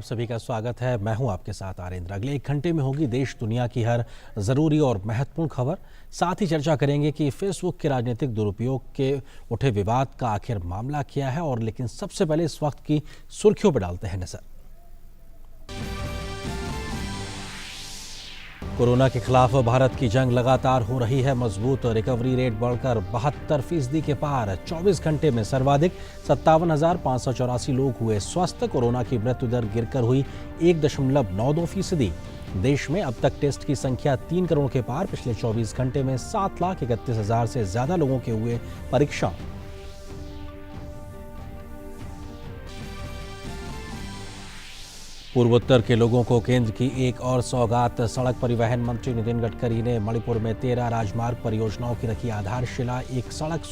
आप सभी का स्वागत है। मैं हूं आपके साथ आरेंद्र। अगले 1 घंटे में होगी देश दुनिया की हर जरूरी और महत्वपूर्ण खबर। साथ ही चर्चा करेंगे कि फेसबुक के राजनीतिक दुरुपयोग के उठे विवाद का आखिर मामला क्या है, और लेकिन सबसे पहले इस वक्त की सुर्खियों पर डालते हैं नजर। कोरोना के खिलाफ भारत की जंग लगातार हो रही है मजबूत। रिकवरी रेट बढ़कर 72% के पार। 24 घंटे में सर्वाधिक 57,584 लोग हुए स्वस्थ। कोरोना की मृत्यु दर गिरकर हुई 1.92%। देश में अब तक टेस्ट की संख्या 3 करोड़ के पार। पिछले 24 घंटे में 7,31,000 से ज्यादा लोगों के हुए परीक्षण। पूर्वोत्तर के लोगों को केंद्र की एक और सौगात। सड़क परिवहन मंत्री नितिन गडकरी ने मणिपुर में 13 राजमार्ग परियोजनाओं की रखी आधारशिला। एक सड़क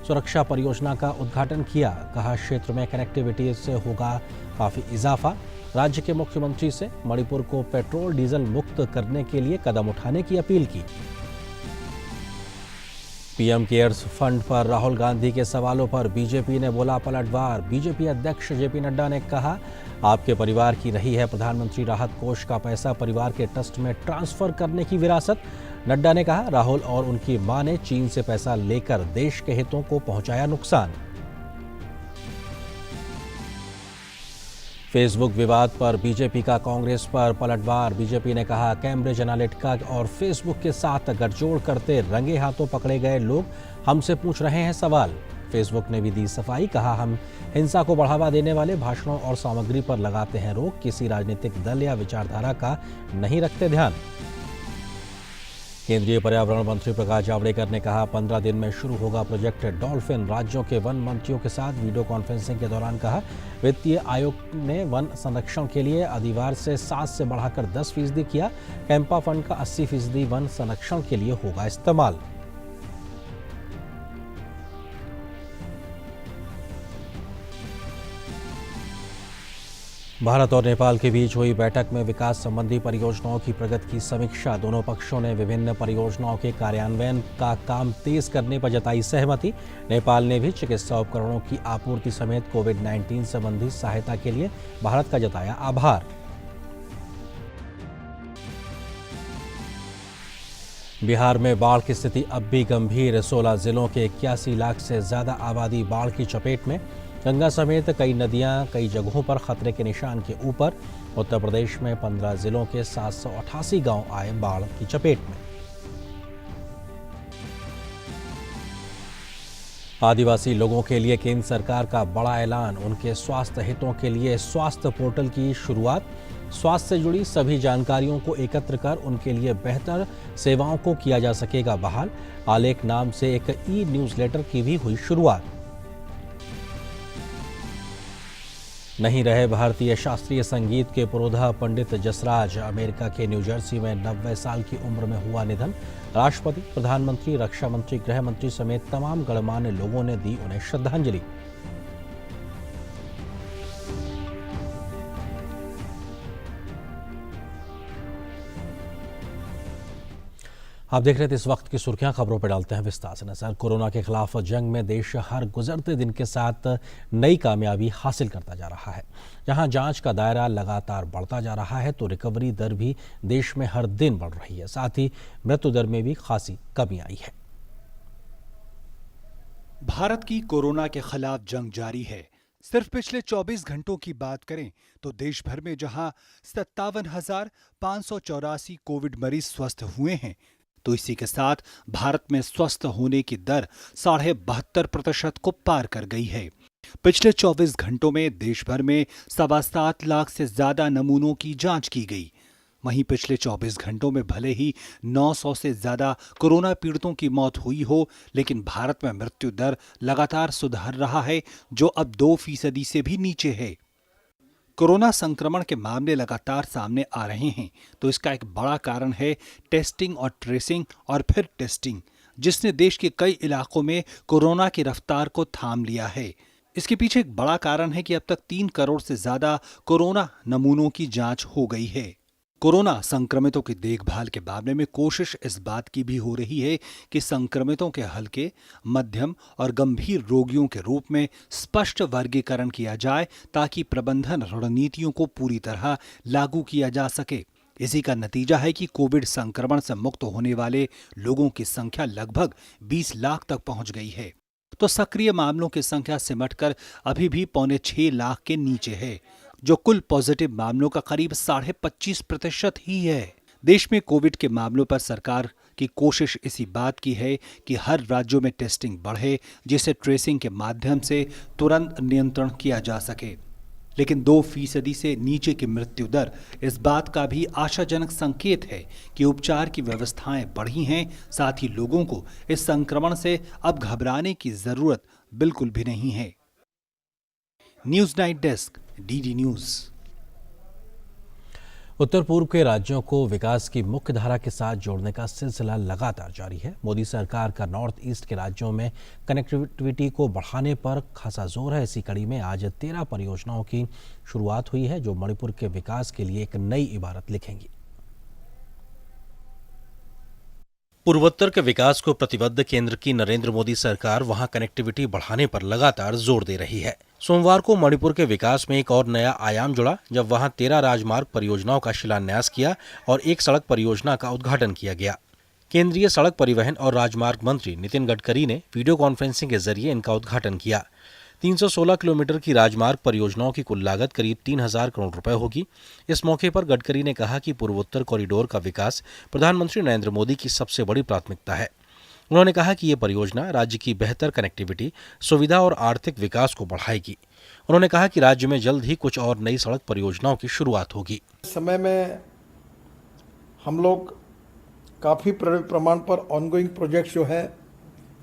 सुरक्षा परियोजना का उद्घाटन किया। कहा, क्षेत्र में कनेक्टिविटी से होगा काफी इजाफा। राज्य के मुख्यमंत्री से मणिपुर को पेट्रोल डीजल मुक्त करने के लिए कदम उठाने की अपील की। पीएम केयर्स फंड पर राहुल गांधी के सवालों पर बीजेपी ने बोला पलटवार। बीजेपी अध्यक्ष जेपी नड्डा ने कहा, आपके परिवार की रही है प्रधानमंत्री राहत कोष का पैसा परिवार के ट्रस्ट में ट्रांसफर करने की विरासत। नड्डा ने कहा, राहुल और उनकी मां ने चीन से पैसा लेकर देश के हितों को पहुंचाया नुकसान। फेसबुक विवाद पर बीजेपी का कांग्रेस पर पलटवार। बीजेपी ने कहा, कैम्ब्रिज एनालिटिका और फेसबुक के साथ गठजोड़ करते रंगे हाथों पकड़े गए लोग हमसे पूछ रहे हैं सवाल। फेसबुक ने भी दी सफाई। कहा, हम हिंसा को बढ़ावा देने वाले भाषणों और सामग्री पर लगाते हैं रोक। किसी राजनीतिक दल या विचारधारा का नहीं रखते ध्यान। केंद्रीय पर्यावरण मंत्री प्रकाश जावड़ेकर ने कहा, 15 दिन में शुरू होगा प्रोजेक्ट डॉल्फिन। राज्यों के वन मंत्रियों के साथ वीडियो कॉन्फ्रेंसिंग के दौरान कहा, वित्तीय आयोग ने वन संरक्षण के लिए अधिवार से 7 से बढ़ाकर 10% किया। कैंपा फंड का 80% वन संरक्षण के लिए होगा इस्तेमाल। भारत और नेपाल के बीच हुई बैठक में विकास संबंधी परियोजनाओं की प्रगति की समीक्षा। दोनों पक्षों ने विभिन्न परियोजनाओं के कार्यान्वयन का काम तेज करने पर जताई सहमति। नेपाल ने भी चिकित्सा उपकरणों की आपूर्ति समेत कोविड-19 संबंधी सहायता के लिए भारत का जताया आभार। बिहार में बाढ़ की स्थिति अब भी गंभीर। 16 जिलों के 81 लाख से ज्यादा आबादी बाढ़ की चपेट में। गंगा समेत कई नदियां कई जगहों पर खतरे के निशान के ऊपर। उत्तर प्रदेश में 15 जिलों के 788 गांव आए बाढ़ की चपेट में। आदिवासी लोगों के लिए केंद्र सरकार का बड़ा ऐलान। उनके स्वास्थ्य हितों के लिए स्वास्थ्य पोर्टल की शुरुआत। स्वास्थ्य से जुड़ी सभी जानकारियों को एकत्र कर उनके लिए बेहतर सेवाओं को किया जा सकेगा बहाल। आलेख नाम से एक न्यूज़लेटर की भी हुई शुरुआत। नहीं रहे भारतीय शास्त्रीय संगीत के पुरोधा पंडित जसराज। अमेरिका के न्यू जर्सी में 90 साल की उम्र में हुआ निधन। राष्ट्रपति, प्रधानमंत्री, रक्षा मंत्री, गृह मंत्री समेत तमाम गणमान्य लोगों ने दी उन्हें श्रद्धांजलि। आप देख रहे थे इस वक्त की सुर्खियां। खबरों पर डालते हैं विस्तार से नजर। कोरोना के खिलाफ जंग में देश हर गुजरते दिन के साथ नई कामयाबी हासिल करता जा रहा है। जहां जांच का दायरा लगातार बढ़ता जा रहा है, तो रिकवरी दर भी देश में हर दिन बढ़ रही है। साथ ही मृत्यु दर में भी खासी कमी आई है। भारत की कोरोना के खिलाफ जंग जारी है। सिर्फ पिछले 24 घंटों की बात करें तो देश भर में जहां 57,584 कोविड मरीज स्वस्थ हुए हैं, तो इसी के साथ भारत में स्वस्थ होने की दर 72.5% को पार कर गई है। पिछले 24 घंटों में देश भर में 7.25 लाख से ज्यादा नमूनों की जांच की गई। वहीं पिछले 24 घंटों में भले ही 900 से ज्यादा कोरोना पीड़ितों की मौत हुई हो, लेकिन भारत में मृत्यु दर लगातार सुधर रहा है, जो अब 2% से भी नीचे है। कोरोना संक्रमण के मामले लगातार सामने आ रहे हैं, तो इसका एक बड़ा कारण है टेस्टिंग और ट्रेसिंग और फिर टेस्टिंग, जिसने देश के कई इलाकों में कोरोना की रफ्तार को थाम लिया है। इसके पीछे एक बड़ा कारण है कि अब तक 3 करोड़ से ज्यादा कोरोना नमूनों की जांच हो गई है। कोरोना संक्रमितों की देखभाल के मामले में कोशिश इस बात की भी हो रही है कि संक्रमितों के हल्के, मध्यम और गंभीर रोगियों के रूप में स्पष्ट वर्गीकरण किया जाए ताकि प्रबंधन रणनीतियों को पूरी तरह लागू किया जा सके। इसी का नतीजा है कि कोविड संक्रमण से मुक्त होने वाले लोगों की संख्या लगभग 20 लाख तक पहुंच गई है, तो सक्रिय मामलों की संख्या सिमटकर अभी भी 6.25 लाख के नीचे है, जो कुल पॉजिटिव मामलों का करीब 25.5% ही है। देश में कोविड के मामलों पर सरकार की कोशिश इसी बात की है कि हर राज्यों में टेस्टिंग बढ़े, जिसे ट्रेसिंग के माध्यम से तुरंत नियंत्रण किया जा सके। लेकिन 2% से नीचे की मृत्यु दर इस बात का भी आशाजनक संकेत है कि उपचार की व्यवस्थाएं बढ़ी हैं, साथ ही लोगों को इस संक्रमण से अब घबराने की जरूरत बिल्कुल भी नहीं है। News night desk, DD news. उत्तर पूर्व के राज्यों को विकास की मुख्य धारा के साथ जोड़ने का सिलसिला लगातार जारी है। मोदी सरकार का नॉर्थ ईस्ट के राज्यों में कनेक्टिविटी को बढ़ाने पर खासा जोर है। इसी कड़ी में आज 13 परियोजनाओं की शुरुआत हुई है, जो मणिपुर के विकास के लिए एक नई इबारत लिखेंगी। पूर्वोत्तर के विकास को प्रतिबद्ध केंद्र की नरेंद्र मोदी सरकार वहां कनेक्टिविटी बढ़ाने पर लगातार जोर दे रही है। सोमवार को मणिपुर के विकास में एक और नया आयाम जुड़ा, जब वहां 13 राजमार्ग परियोजनाओं का शिलान्यास किया और एक सड़क परियोजना का उद्घाटन किया गया। केंद्रीय सड़क परिवहन और राजमार्ग मंत्री नितिन गडकरी ने वीडियो कॉन्फ्रेंसिंग के जरिए इनका उद्घाटन किया। 316 किलोमीटर की राजमार्ग परियोजनाओं की कुल लागत करीब 3000 करोड़ रुपए होगी। इस मौके पर गडकरी ने कहा कि पूर्वोत्तर कॉरिडोर का विकास प्रधानमंत्री नरेंद्र मोदी की सबसे बड़ी प्राथमिकता है। उन्होंने कहा कि ये परियोजना राज्य की बेहतर कनेक्टिविटी, सुविधा और आर्थिक विकास को बढ़ाएगी। उन्होंने कहा कि राज्य में जल्द ही कुछ और नई सड़क परियोजनाओं की शुरुआत होगी। समय में हम लोग काफ़ी प्रमाण पर ऑनगोइंग प्रोजेक्ट्स जो है,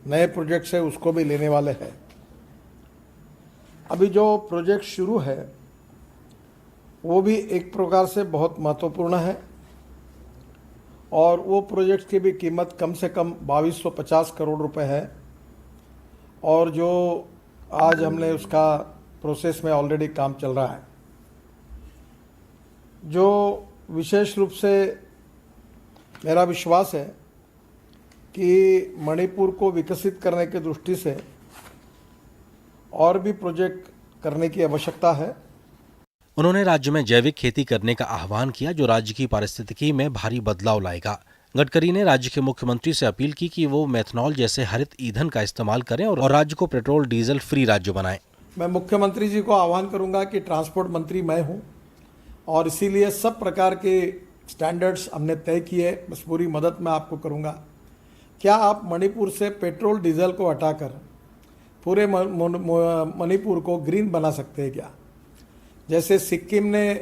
नए प्रोजेक्ट्स है, उसको भी लेने वाले हैं। अभी जो प्रोजेक्ट शुरू है वो भी एक प्रकार से बहुत महत्वपूर्ण है, और वो प्रोजेक्ट की भी कीमत कम से कम 2250 करोड़ रुपए है, और जो आज हमने उसका प्रोसेस में ऑलरेडी काम चल रहा है। जो विशेष रूप से मेरा विश्वास है कि मणिपुर को विकसित करने की दृष्टि से और भी प्रोजेक्ट करने की आवश्यकता है। उन्होंने राज्य में जैविक खेती करने का आह्वान किया, जो राज्य की पारिस्थितिकी में भारी बदलाव लाएगा। गडकरी ने राज्य के मुख्यमंत्री से अपील की कि वो मेथनॉल जैसे हरित ईंधन का इस्तेमाल करें और राज्य को पेट्रोल डीजल फ्री राज्य बनाएं। मैं मुख्यमंत्री जी को आह्वान करूंगा कि ट्रांसपोर्ट मंत्री मैं हूं, और इसीलिए सब प्रकार के स्टैंडर्ड्स हमने तय किए। बस पूरी मदद मैं आपको करूंगा। क्या आप मणिपुर से पेट्रोल डीजल को हटाकर पूरे मणिपुर को ग्रीन बना सकते हैं क्या? जैसे सिक्किम ने,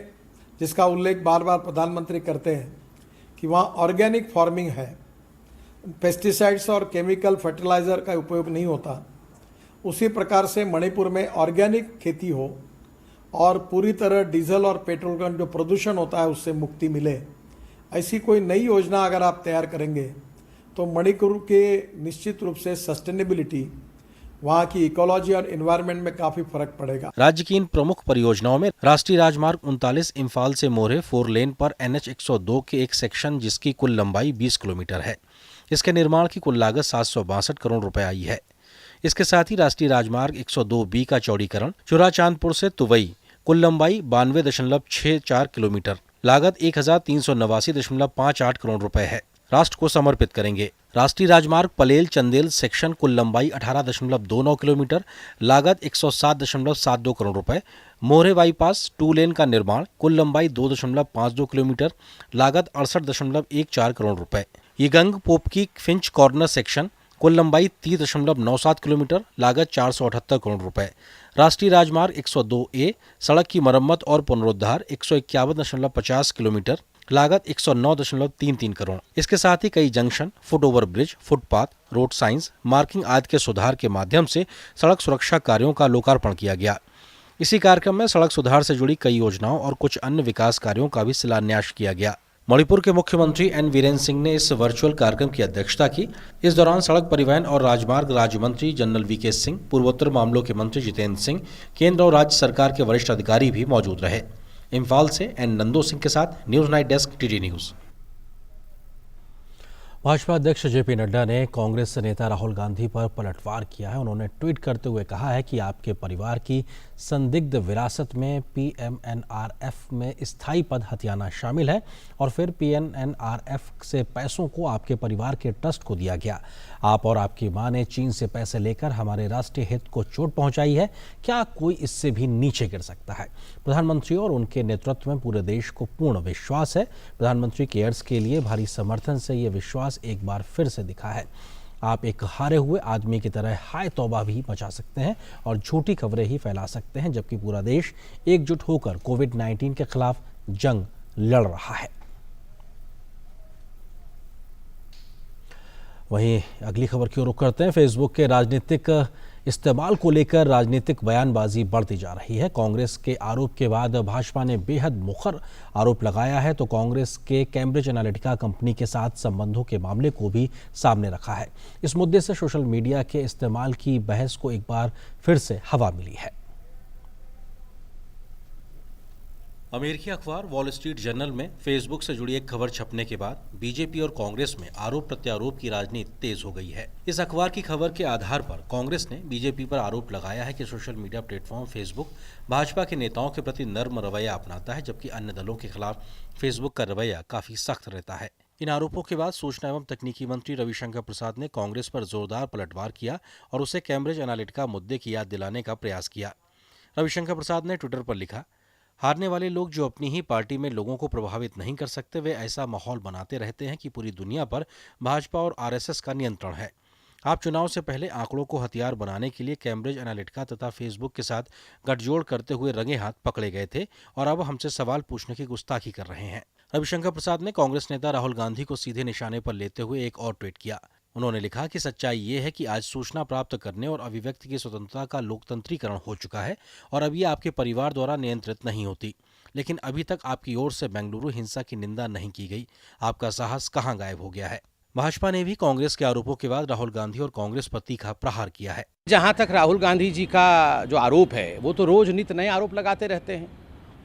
जिसका उल्लेख बार बार प्रधानमंत्री करते हैं कि वहाँ ऑर्गेनिक फार्मिंग है, पेस्टिसाइड्स और केमिकल फर्टिलाइज़र का उपयोग नहीं होता, उसी प्रकार से मणिपुर में ऑर्गेनिक खेती हो और पूरी तरह डीजल और पेट्रोल का जो प्रदूषण होता है उससे मुक्ति मिले। ऐसी कोई नई योजना अगर आप तैयार करेंगे तो मणिपुर के निश्चित रूप से सस्टेनेबिलिटी, वहाँ की इकोलॉजी और एनवायरनमेंट में काफी फर्क पड़ेगा। राज्य की इन प्रमुख परियोजनाओं में राष्ट्रीय राजमार्ग 39 इम्फाल से मोरे 4 लेन पर NH 102 के एक सेक्शन, जिसकी कुल लंबाई 20 किलोमीटर है। इसके निर्माण की कुल लागत 762 करोड़ रुपए आई है। इसके साथ ही राष्ट्रीय राजमार्ग 102B का चौड़ीकरण चुराचांदपुर से तुवई, कुल लंबाई 92.64 किलोमीटर, लागत 1389.58 करोड़ रुपए है, राष्ट्र को समर्पित करेंगे। राष्ट्रीय राजमार्ग पलेल चंदेल सेक्शन, कुल लंबाई 18.29 किलोमीटर, लागत 107.72 करोड़ रुपए। मोरे बाईपास 2 लेन का निर्माण, कुल लंबाई 2.52 किलोमीटर, लागत 68.14 करोड़ रुपए। यिगंग पोपकी फिंच कॉर्नर सेक्शन, कुल लंबाई 30.97 किलोमीटर, लागत 478 करोड़ रुपए। राष्ट्रीय राजमार्ग 102A सड़क की मरम्मत और पुनरुद्धार 151.50 किलोमीटर, लागत 109.33 करोड़। इसके साथ ही कई junction, foot over bridge, footpath, road science, marking आदि के सुधार के माध्यम से सड़क सुरक्षा कार्यों का लोकार्पण किया गया। इसी कार्यक्रम में सड़क सुधार से जुड़ी कई योजनाओं और कुछ अन्य विकास कार्यों का भी शिलान्यास किया गया। मणिपुर के मुख्यमंत्री एन वीरेन सिंह ने इस वर्चुअल कार्यक्रम की अध्यक्षता की। इस दौरान सड़क परिवहन और राजमार्ग राज्य मंत्री जनरल वीके सिंह, पूर्वोत्तर मामलों के मंत्री जितेंद्र सिंह, केंद्र और राज्य सरकार के वरिष्ठ अधिकारी भी मौजूद रहे। इम्फाल से एन नंदो सिंह के साथ news night desk TT news. Bhajpa अध्यक्ष जेपी नड्डा ने कांग्रेस नेता राहुल गांधी पर पलटवार किया है। उन्होंने ट्वीट करते हुए कहा है कि आपके परिवार की संदिग्ध विरासत में पीएमएनआरएफ में स्थायी पद हथियाना शामिल है और फिर पीएमएनआरएफ से पैसों को आपके परिवार के ट्रस्ट को दिया गया। आप और आपकी मां ने चीन से पैसे लेकर हमारे राष्ट्रीय हित को चोट पहुंचाई है। क्या कोई इससे भी नीचे गिर सकता है? प्रधानमंत्री और उनके नेतृत्व में पूरे देश को पूर्ण विश्वास है। प्रधानमंत्री केयर्स के लिए भारी समर्थन से यह विश्वास एक बार फिर से दिखा है। आप एक हारे हुए आदमी की तरह हाय तौबा भी मचा सकते हैं और झूठी खबरें ही फैला सकते हैं, जबकि पूरा देश एकजुट होकर कोविड-19 के खिलाफ जंग लड़ रहा है। वहीं अगली खबर की ओर रुख करते हैं। फेसबुक के राजनीतिक इस्तेमाल को लेकर राजनीतिक बयानबाजी बढ़ती जा रही है। कांग्रेस के आरोप के बाद भाजपा ने बेहद मुखर आरोप लगाया है तो कांग्रेस के कैम्ब्रिज एनालिटिका कंपनी के साथ संबंधों के मामले को भी सामने रखा है। इस मुद्दे से सोशल मीडिया के इस्तेमाल की बहस को एक बार फिर से हवा मिली है। अमेरिकी अखबार वॉल स्ट्रीट जर्नल में फेसबुक से जुड़ी एक खबर छपने के बाद बीजेपी और कांग्रेस में आरोप प्रत्यारोप की राजनीति तेज हो गई है। इस अखबार की खबर के आधार पर कांग्रेस ने बीजेपी पर आरोप लगाया है कि social media platform Facebook Bhajpa के नेताओं के प्रति नर्म रवैया अपनाता है, जबकि अन्य दलों के खिलाफ फेसबुक का रवैया काफी सख्त रहता है। इन आरोपों के बाद सूचना एवं तकनीकी मंत्री रविशंकर प्रसाद ने कांग्रेस पर जोरदार पलटवार किया और उसे कैम्ब्रिज एनालिटिका मुद्दे की याद दिलाने का प्रयास किया। रविशंकर प्रसाद ने ट्विटर पर लिखा, हारने वाले लोग जो अपनी ही पार्टी में लोगों को प्रभावित नहीं कर सकते, वे ऐसा माहौल बनाते रहते हैं कि पूरी दुनिया पर भाजपा और आरएसएस का नियंत्रण है। आप चुनाव से पहले आंकड़ों को हथियार बनाने के लिए कैम्ब्रिज एनालिटिका तथा फेसबुक के साथ गठजोड़ करते हुए रंगे हाथ पकड़े गए थे और अब हमसे सवाल पूछने की गुस्ताखी कर रहे हैं। रविशंकर प्रसाद ने कांग्रेस नेता राहुल गांधी को सीधे निशाने पर लेते हुए एक और ट्वीट किया। उन्होंने लिखा कि सच्चाई ये है कि आज सूचना प्राप्त करने और अभिव्यक्ति की स्वतंत्रता का लोकतंत्रीकरण हो चुका है और अब ये आपके परिवार द्वारा नियंत्रित नहीं होती। लेकिन अभी तक आपकी ओर से बेंगलुरु हिंसा की निंदा नहीं की गई। आपका साहस कहाँ गायब हो गया है? भाजपा ने भी कांग्रेस के आरोपों के बाद राहुल गांधी और कांग्रेस पर तीखा प्रहार किया है। जहां तक राहुल गांधी जी का जो आरोप है वो तो रोज नित नए आरोप लगाते रहते हैं।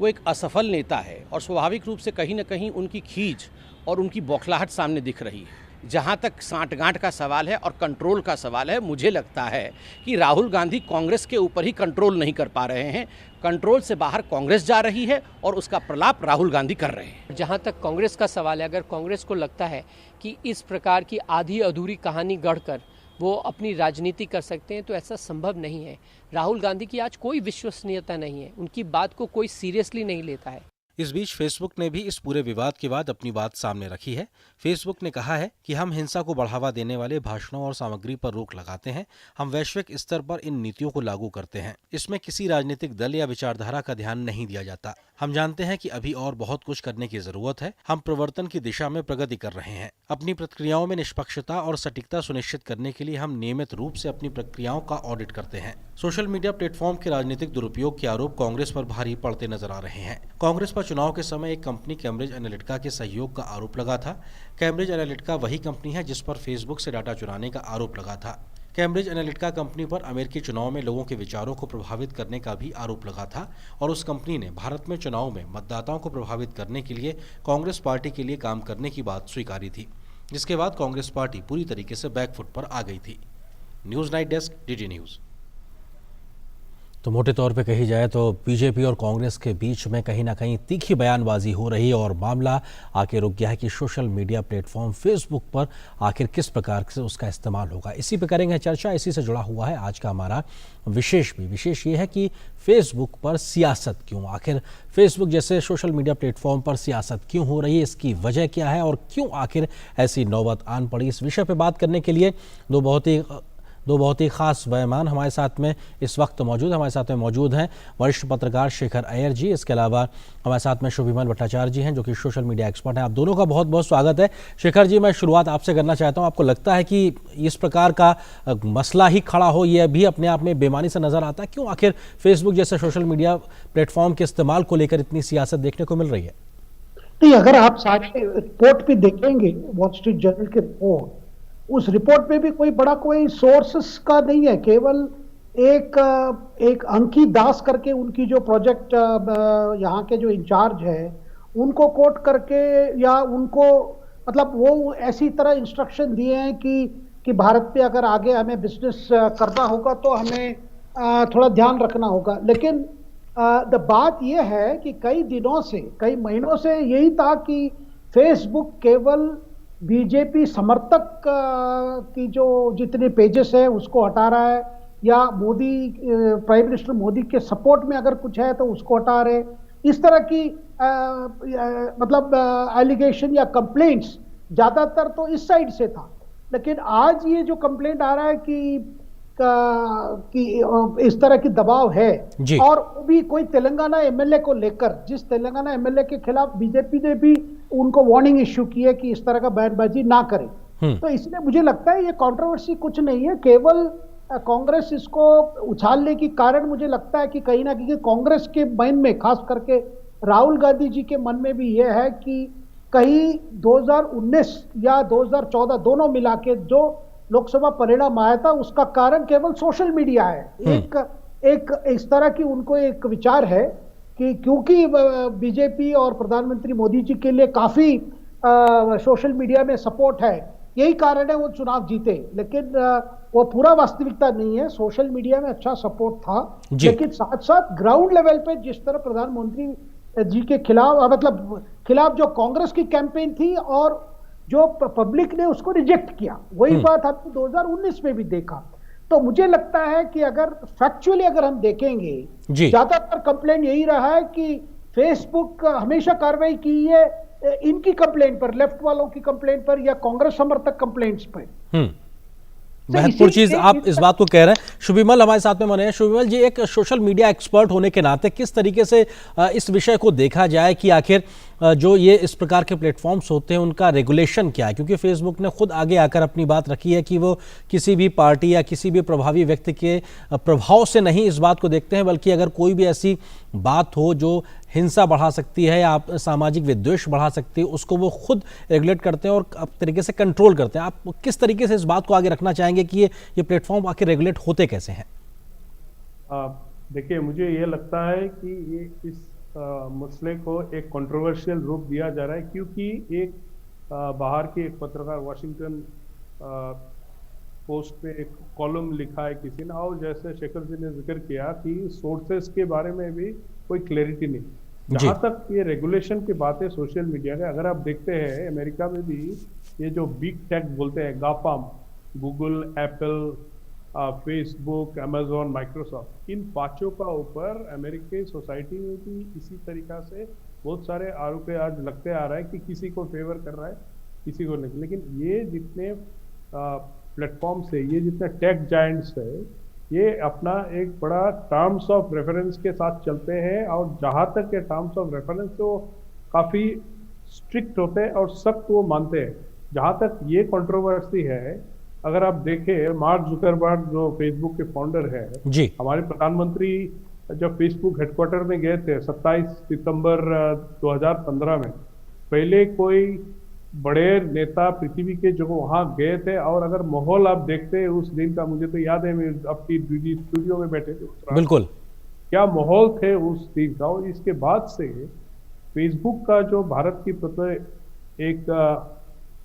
वो एक असफल नेता है और स्वाभाविक रूप से कहीं न कहीं उनकी खींच और उनकी बौखलाहट सामने दिख रही है। जहां तक सांठगांठ का सवाल है और कंट्रोल का सवाल है, मुझे लगता है कि राहुल गांधी कांग्रेस के ऊपर ही कंट्रोल नहीं कर पा रहे हैं। कंट्रोल से बाहर कांग्रेस जा रही है और उसका प्रलाप राहुल गांधी कर रहे हैं। जहां तक कांग्रेस का सवाल है, अगर कांग्रेस को लगता है कि इस प्रकार की आधी अधूरी कहानी गढ़कर वो अपनी राजनीति कर सकते हैं तो ऐसा संभव नहीं है। राहुल गांधी की आज कोई विश्वसनीयता नहीं है, उनकी बात को कोई सीरियसली नहीं लेता है। इस बीच फेसबुक ने भी इस पूरे विवाद के बाद अपनी बात सामने रखी है। फेसबुक ने कहा है कि हम हिंसा को बढ़ावा देने वाले भाषणों और सामग्री पर रोक लगाते हैं। हम वैश्विक स्तर पर इन नीतियों को लागू करते हैं। इसमें किसी राजनीतिक दल या विचारधारा का ध्यान नहीं दिया जाता। हम जानते हैं कि अभी और बहुत कुछ करने की जरूरत है। हम प्रवर्तन की दिशा में प्रगति कर रहे हैं। अपनी प्रक्रियाओं में निष्पक्षता और सटीकता सुनिश्चित करने के लिए हम नियमित रूप से अपनी प्रक्रियाओं का ऑडिट करते हैं। सोशल मीडिया प्लेटफॉर्म के राजनीतिक दुरुपयोग के आरोप कांग्रेस पर भारी पड़ते नजर आ रहे हैं। कांग्रेस पर चुनाव के समय एक कंपनी कैम्ब्रिज एनालिटिका के सहयोग का आरोप लगा था। कैम्ब्रिज एनालिटिका वही कंपनी है जिस पर फेसबुक से डाटा चुराने का आरोप लगा था। कैम्ब्रिज एनालिटिका कंपनी पर अमेरिकी चुनाव में लोगों के विचारों को प्रभावित करने का भी आरोप लगा था और उस कंपनी ने भारत में चुनाव में मतदाताओं को प्रभावित करने के लिए कांग्रेस पार्टी के लिए काम करने की बात स्वीकारी थी, जिसके बाद कांग्रेस पार्टी पूरी तरीके से बैकफुट पर आ गई थी। News night desk, DD news. तो मोटे तौर पे कही जाए तो बीजेपी और कांग्रेस के बीच में कहीं ना कहीं तीखी बयानबाजी हो रही है और मामला आके रुक गया है कि सोशल मीडिया प्लेटफॉर्म फेसबुक पर आखिर किस प्रकार से उसका इस्तेमाल होगा। इसी पे करेंगे चर्चा। इसी से जुड़ा हुआ है आज का हमारा विशेष ये है कि फेसबुक पर सियासत क्यों, आखिर फेसबुक जैसे सोशल मीडिया प्लेटफॉर्म पर सियासत क्यों हो रही है, इसकी वजह क्या है और क्यों आखिर ऐसी नौबत आन पड़ी। इस विषय पर बात करने के लिए दो बहुत ही खास मेहमान हमारे साथ में इस वक्त मौजूद हैं वरिष्ठ पत्रकार शेखर अय्यर जी। इसके अलावा हमारे साथ में शुभिमन भट्टाचार्य जी हैं जो कि सोशल मीडिया एक्सपर्ट हैं। आप दोनों का बहुत बहुत स्वागत है। शेखर जी, मैं शुरुआत आपसे करना चाहता हूं। आपको लगता है कि इस प्रकार का मसला ही खड़ा हो, यह भी अपने आप में बेमानी से नजर आता है? क्यों आखिर फेसबुक जैसे सोशल मीडिया प्लेटफॉर्म के इस्तेमाल को लेकर इतनी सियासत देखने को मिल रही है? नहीं, अगर आप सारे रिपोर्ट भी देखेंगे, वॉल स्ट्रीट जर्नल के रिपोर्ट, उस रिपोर्ट में भी कोई बड़ा कोई सोर्सेस का नहीं है, केवल एक अंकी दास करके उनकी जो प्रोजेक्ट यहाँ के जो इंचार्ज है उनको कोट करके, या उनको मतलब वो ऐसी तरह इंस्ट्रक्शन दिए हैं कि भारत पे अगर आगे हमें बिजनेस करना होगा तो हमें थोड़ा ध्यान रखना होगा। लेकिन बात यह है कि कई दिनों से, कई महीनों से यही था कि फेसबुक केवल बीजेपी समर्थक की जो जितने पेजेस है उसको हटा रहा है, या मोदी प्राइम मिनिस्टर मोदी के सपोर्ट में अगर कुछ है तो उसको हटा रहे। इस तरह की मतलब एलिगेशन या कंप्लेंट्स ज्यादातर तो इस साइड से था। लेकिन आज ये जो कंप्लेंट आ रहा है कि इस तरह की दबाव है, और वो भी कोई तेलंगाना एमएलए को लेकर, जिस तेलंगाना एमएलए के खिलाफ बीजेपी ने भी उनको वार्निंग इश्यू की है कि इस तरह का बयानबाजी ना करें। तो इसलिए मुझे लगता है ये कंट्रोवर्सी कुछ नहीं है, केवल कांग्रेस इसको उछालने की कारण मुझे लगता है कि कहीं ना कहीं कांग्रेस के मन में, खास करके राहुल गांधी जी के मन में भी यह है कि कहीं 2019 या 2014 दोनों मिला के जो लोकसभा परिणाम आया था उसका कारण केवल सोशल मीडिया है। एक इस तरह की उनको एक विचार है कि क्योंकि बीजेपी और प्रधानमंत्री मोदी जी के लिए काफी सोशल मीडिया में सपोर्ट है, यही कारण है वो चुनाव जीते। लेकिन वो पूरा वास्तविकता नहीं है, सोशल मीडिया में अच्छा सपोर्ट था, लेकिन साथ साथ ग्राउंड लेवल पे जिस तरह प्रधानमंत्री जी के खिलाफ, मतलब खिलाफ जो कांग्रेस की कैंपेन थी और जो पब्लिक ने उसको रिजेक्ट किया, वही बात हमने 2019 में भी देखा। तो मुझे लगता है कि अगर फैक्चुअली अगर हम देखेंगे, ज्यादातर कंप्लेंट यही रहा है कि फेसबुक हमेशा कार्रवाई की है इनकी कंप्लेंट पर, लेफ्ट वालों की कंप्लेंट पर या कांग्रेस समर्थक कंप्लेंट्स पर। महत्वपूर्ण चीज आप इस बात को कह रहे हैं। शुभिमल हमारे साथ में बने हैं। शुभिमल जी, एक सोशल मीडिया एक्सपर्ट होने के नाते किस तरीके से इस विषय को देखा जाए कि आखिर जो ये इस प्रकार के प्लेटफॉर्म्स होते हैं उनका रेगुलेशन क्या है? क्योंकि फेसबुक ने खुद आगे आकर अपनी बात रखी है कि वो किसी भी पार्टी या किसी भी प्रभावी व्यक्ति के प्रभाव से नहीं इस बात को देखते हैं, बल्कि अगर कोई भी ऐसी बात हो जो हिंसा बढ़ा सकती है या सामाजिक विद्वेष बढ़ा सकती है, उसको वो खुद रेगुलेट करते हैं और अपने तरीके से कंट्रोल करते हैं। आप किस तरीके से इस बात को आगे रखना चाहेंगे कि ये प्लेटफॉर्म आखिर रेगुलेट होते कैसे हैं? देखिए, मुझे ये लगता है कि ये इस मसले को एक कंट्रोवर्शियल रूप दिया जा रहा है, क्योंकि एक बाहर के एक पत्रकार वाशिंगटन पोस्ट में एक कॉलम लिखा है किसी ने, और जैसे शेखर जी ने जिक्र किया कि सोर्सेस के बारे में भी कोई क्लैरिटी नहीं। जहाँ तक ये रेगुलेशन की बात है सोशल मीडिया का, अगर आप देखते हैं अमेरिका में भी ये जो बिग टेक बोलते हैं, GAFAM, Google, Apple, Facebook, Amazon, Microsoft, इन पांचों का ऊपर अमेरिकी सोसाइटी में भी इसी तरीका से बहुत सारे आरोप आज लगते आ रहा है कि किसी को फेवर कर रहा है, किसी को नहीं। लेकिन ये जितने प्लेटफॉर्म से, ये जितने टेक जायंट्स है, ये अपना एक बड़ा टर्म्स ऑफ रेफरेंस के साथ चलते हैं, और जहाँ तक के टर्म्स ऑफ रेफरेंस तो काफ़ी स्ट्रिक्ट होते हैं और सख्त वो मानते हैं। जहाँ तक ये कंट्रोवर्सी है, अगर आप देखें, मार्क जुकरबर्ग जो फेसबुक के फाउंडर है, हमारे प्रधानमंत्री जब फेसबुक हेडक्वार्टर में गए थे 27 सितंबर 2015 में, पहले कोई बड़े नेता पृथ्वी के जो वहां गए थे, और अगर माहौल आप देखते हैं उस दिन का, मुझे तो याद है, मैं अपनी डीडी स्टूडियो में बैठे थे, बिल्कुल क्या माहौल थे उस दिन का। और इसके बाद से फेसबुक का जो भारत की प्रति एक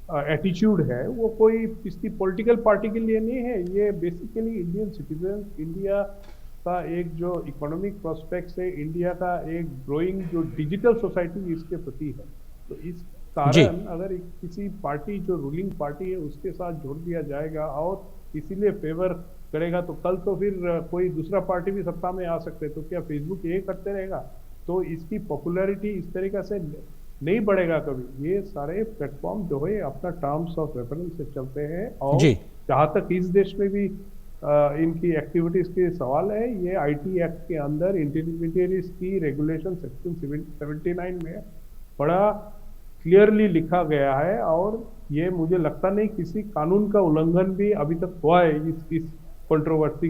एटीट्यूड है, वो कोई किसी पॉलिटिकल पार्टी के लिए नहीं है, ये बेसिकली इंडियन सिटीजन, इंडिया का एक जो इकोनॉमिक प्रोस्पेक्ट्स है, इंडिया का एक ग्रोइंग जो डिजिटल सोसाइटी इसके प्रति है। तो इस कारण अगर किसी पार्टी जो रूलिंग पार्टी है उसके साथ जोड़ दिया जाएगा और इसीलिए फेवर करेगा, तो कल तो फिर कोई दूसरा पार्टी भी सत्ता में आ सकते हैं। तो क्या फेसबुक ये करते रहेगा? तो इसकी पॉपुलैरिटी इस तरीके से नहीं बढ़ेगा कभी। ये सारे प्लेटफॉर्म जो है अपना टर्म्स ऑफ रेफरेंस से चलते हैं, और जहाँ तक इस देश में भी इनकी एक्टिविटीज के सवाल है, ये आईटी एक्ट के अंदर इंटरमीडिएरीज की रेगुलेशन सेक्शन 79 में बड़ा क्लियरली लिखा गया है, और ये मुझे लगता नहीं किसी कानून का उल्लंघन भी अभी तक हुआ है इस कंट्रोवर्सी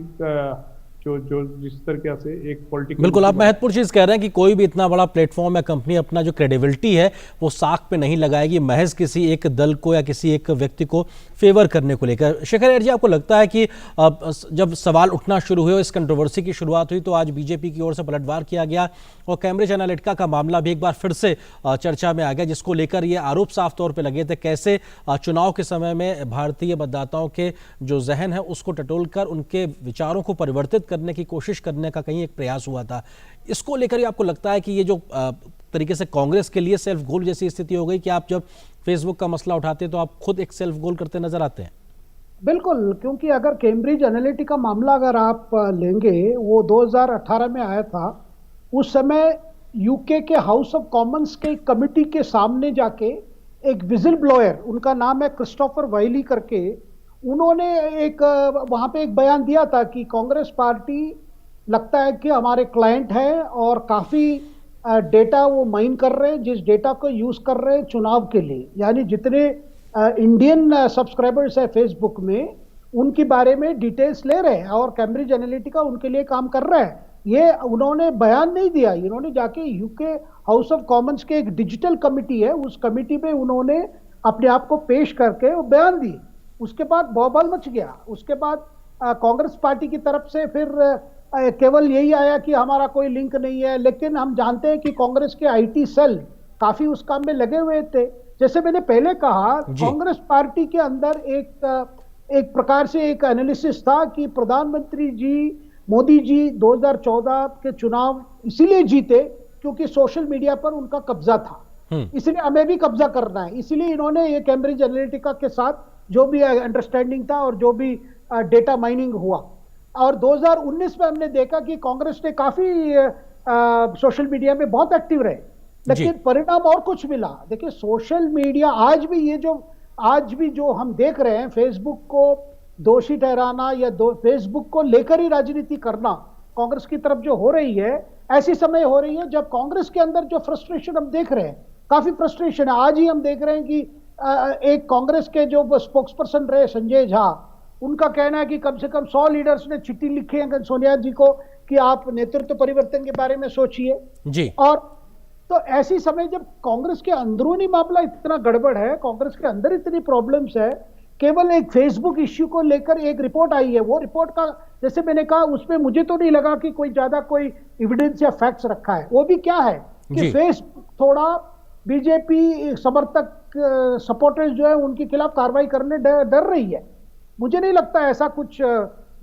जो जिस तरीके से एक पॉलिटिकल, बिल्कुल आप महत्वपूर्ण चीज कह रहे हैं कि कोई भी इतना बड़ा प्लेटफॉर्म या कंपनी अपना जो क्रेडिबिलिटी है वो साख पे नहीं लगाएगी महज किसी एक दल को या किसी एक व्यक्ति को फेवर करने को लेकर। शेखर अय्यर जी, आपको लगता है कि जब सवाल उठना शुरू हुए, इस कंट्रोवर्सी की शुरुआत हुई, तो आज बीजेपी की ओर से पलटवार किया गया और कैम्ब्रिज एनालिटिका का मामला भी एक बार फिर से चर्चा में आ गया, जिसको लेकर ये आरोप साफ तौर पर लगे थे कैसे चुनाव के समय में भारतीय मतदाताओं के जो जहन है उसको टटोलकर उनके विचारों को परिवर्तित करने की कोशिश करने का कहीं एक प्रयास हुआ था। इसको लेकर आपको लगता है कि ये जो तरीके से कांग्रेस के लिए सेल्फ गोल जैसी स्थिति हो गई कि आप जब फेसबुक का मसला उठाते हैं तो आप खुद एक सेल्फ गोल करते नजर आते हैं? बिल्कुल, क्योंकि अगर कैम्ब्रिज एनालिटिका मामला अगर आप लेंगे, वो 2018 में आया था। उस समय यूके के हाउस ऑफ कॉमन्स के कमिटी के सामने जाके एक विजिल ब्लोअर, उनका नाम है क्रिस्टोफर वाइली करके, उन्होंने एक वहां पे एक बयान दिया था कि कांग्रेस पार्टी लगता है कि हमारे क्लाइंट है और काफी डेटा वो माइन कर रहे हैं, जिस डेटा को यूज कर रहे हैं चुनाव के लिए, यानी जितने इंडियन सब्सक्राइबर्स है फेसबुक में उनके बारे में डिटेल्स ले रहे हैं और कैम्ब्रिज एनालिटिका उनके लिए काम कर रहा है। ये उन्होंने बयान नहीं दिया, इन्होंने जाके यूके हाउस ऑफ कॉमन्स के एक डिजिटल कमिटी है, उस कमिटी में उन्होंने अपने आप को पेश करके वो बयान दी। उसके बाद बवाल मच गया। उसके बाद कांग्रेस पार्टी की तरफ से फिर केवल यही आया कि हमारा कोई लिंक नहीं है, लेकिन हम जानते हैं कि कांग्रेस के आईटी सेल काफी उस काम में लगे हुए थे। जैसे मैंने पहले कहा, कांग्रेस पार्टी के अंदर एक प्रकार से एक एनालिसिस था कि प्रधानमंत्री जी मोदी जी 2014 के चुनाव इसीलिए जीते क्योंकि सोशल मीडिया पर उनका कब्जा था, इसलिए हमें भी कब्जा करना है। इसीलिए इन्होंने ये कैम्ब्रिज एनालिटिका के साथ जो भी अंडरस्टैंडिंग था और जो भी डेटा माइनिंग हुआ, और 2019 में हमने देखा कि कांग्रेस ने काफी सोशल मीडिया में बहुत एक्टिव रहे, लेकिन परिणाम और कुछ मिला। देखिए, सोशल मीडिया आज भी जो हम देख रहे हैं, फेसबुक को दोषी ठहराना या फेसबुक को लेकर ही राजनीति करना कांग्रेस की तरफ जो हो रही है, ऐसी समय हो रही है जब कांग्रेस के अंदर जो फ्रस्ट्रेशन हम देख रहे हैं, काफी फ्रस्ट्रेशन है। आज ही हम देख रहे हैं कि एक कांग्रेस के जो स्पोक्स पर्सन रहे संजय झा, उनका कहना है कि कम से कम 100 लीडर्स ने चिट्ठी लिखी है सोनिया जी को कि आप नेतृत्व परिवर्तन के बारे में सोचिए जी। और तो ऐसी समय जब कांग्रेस के अंदरूनी मामला इतना गड़बड़ है, कांग्रेस के अंदर इतनी प्रॉब्लम्स है, केवल एक फेसबुक इश्यू को लेकर एक रिपोर्ट आई है, वो रिपोर्ट का जैसे मैंने कहा उसमें मुझे तो नहीं लगा कि कोई ज्यादा कोई एविडेंस या फैक्ट्स रखा है। वो भी क्या है कि फेसबुक थोड़ा बीजेपी समर्थक सपोर्टर्स जो है उनके खिलाफ कार्रवाई करने डर रही है। मुझे नहीं लगता ऐसा कुछ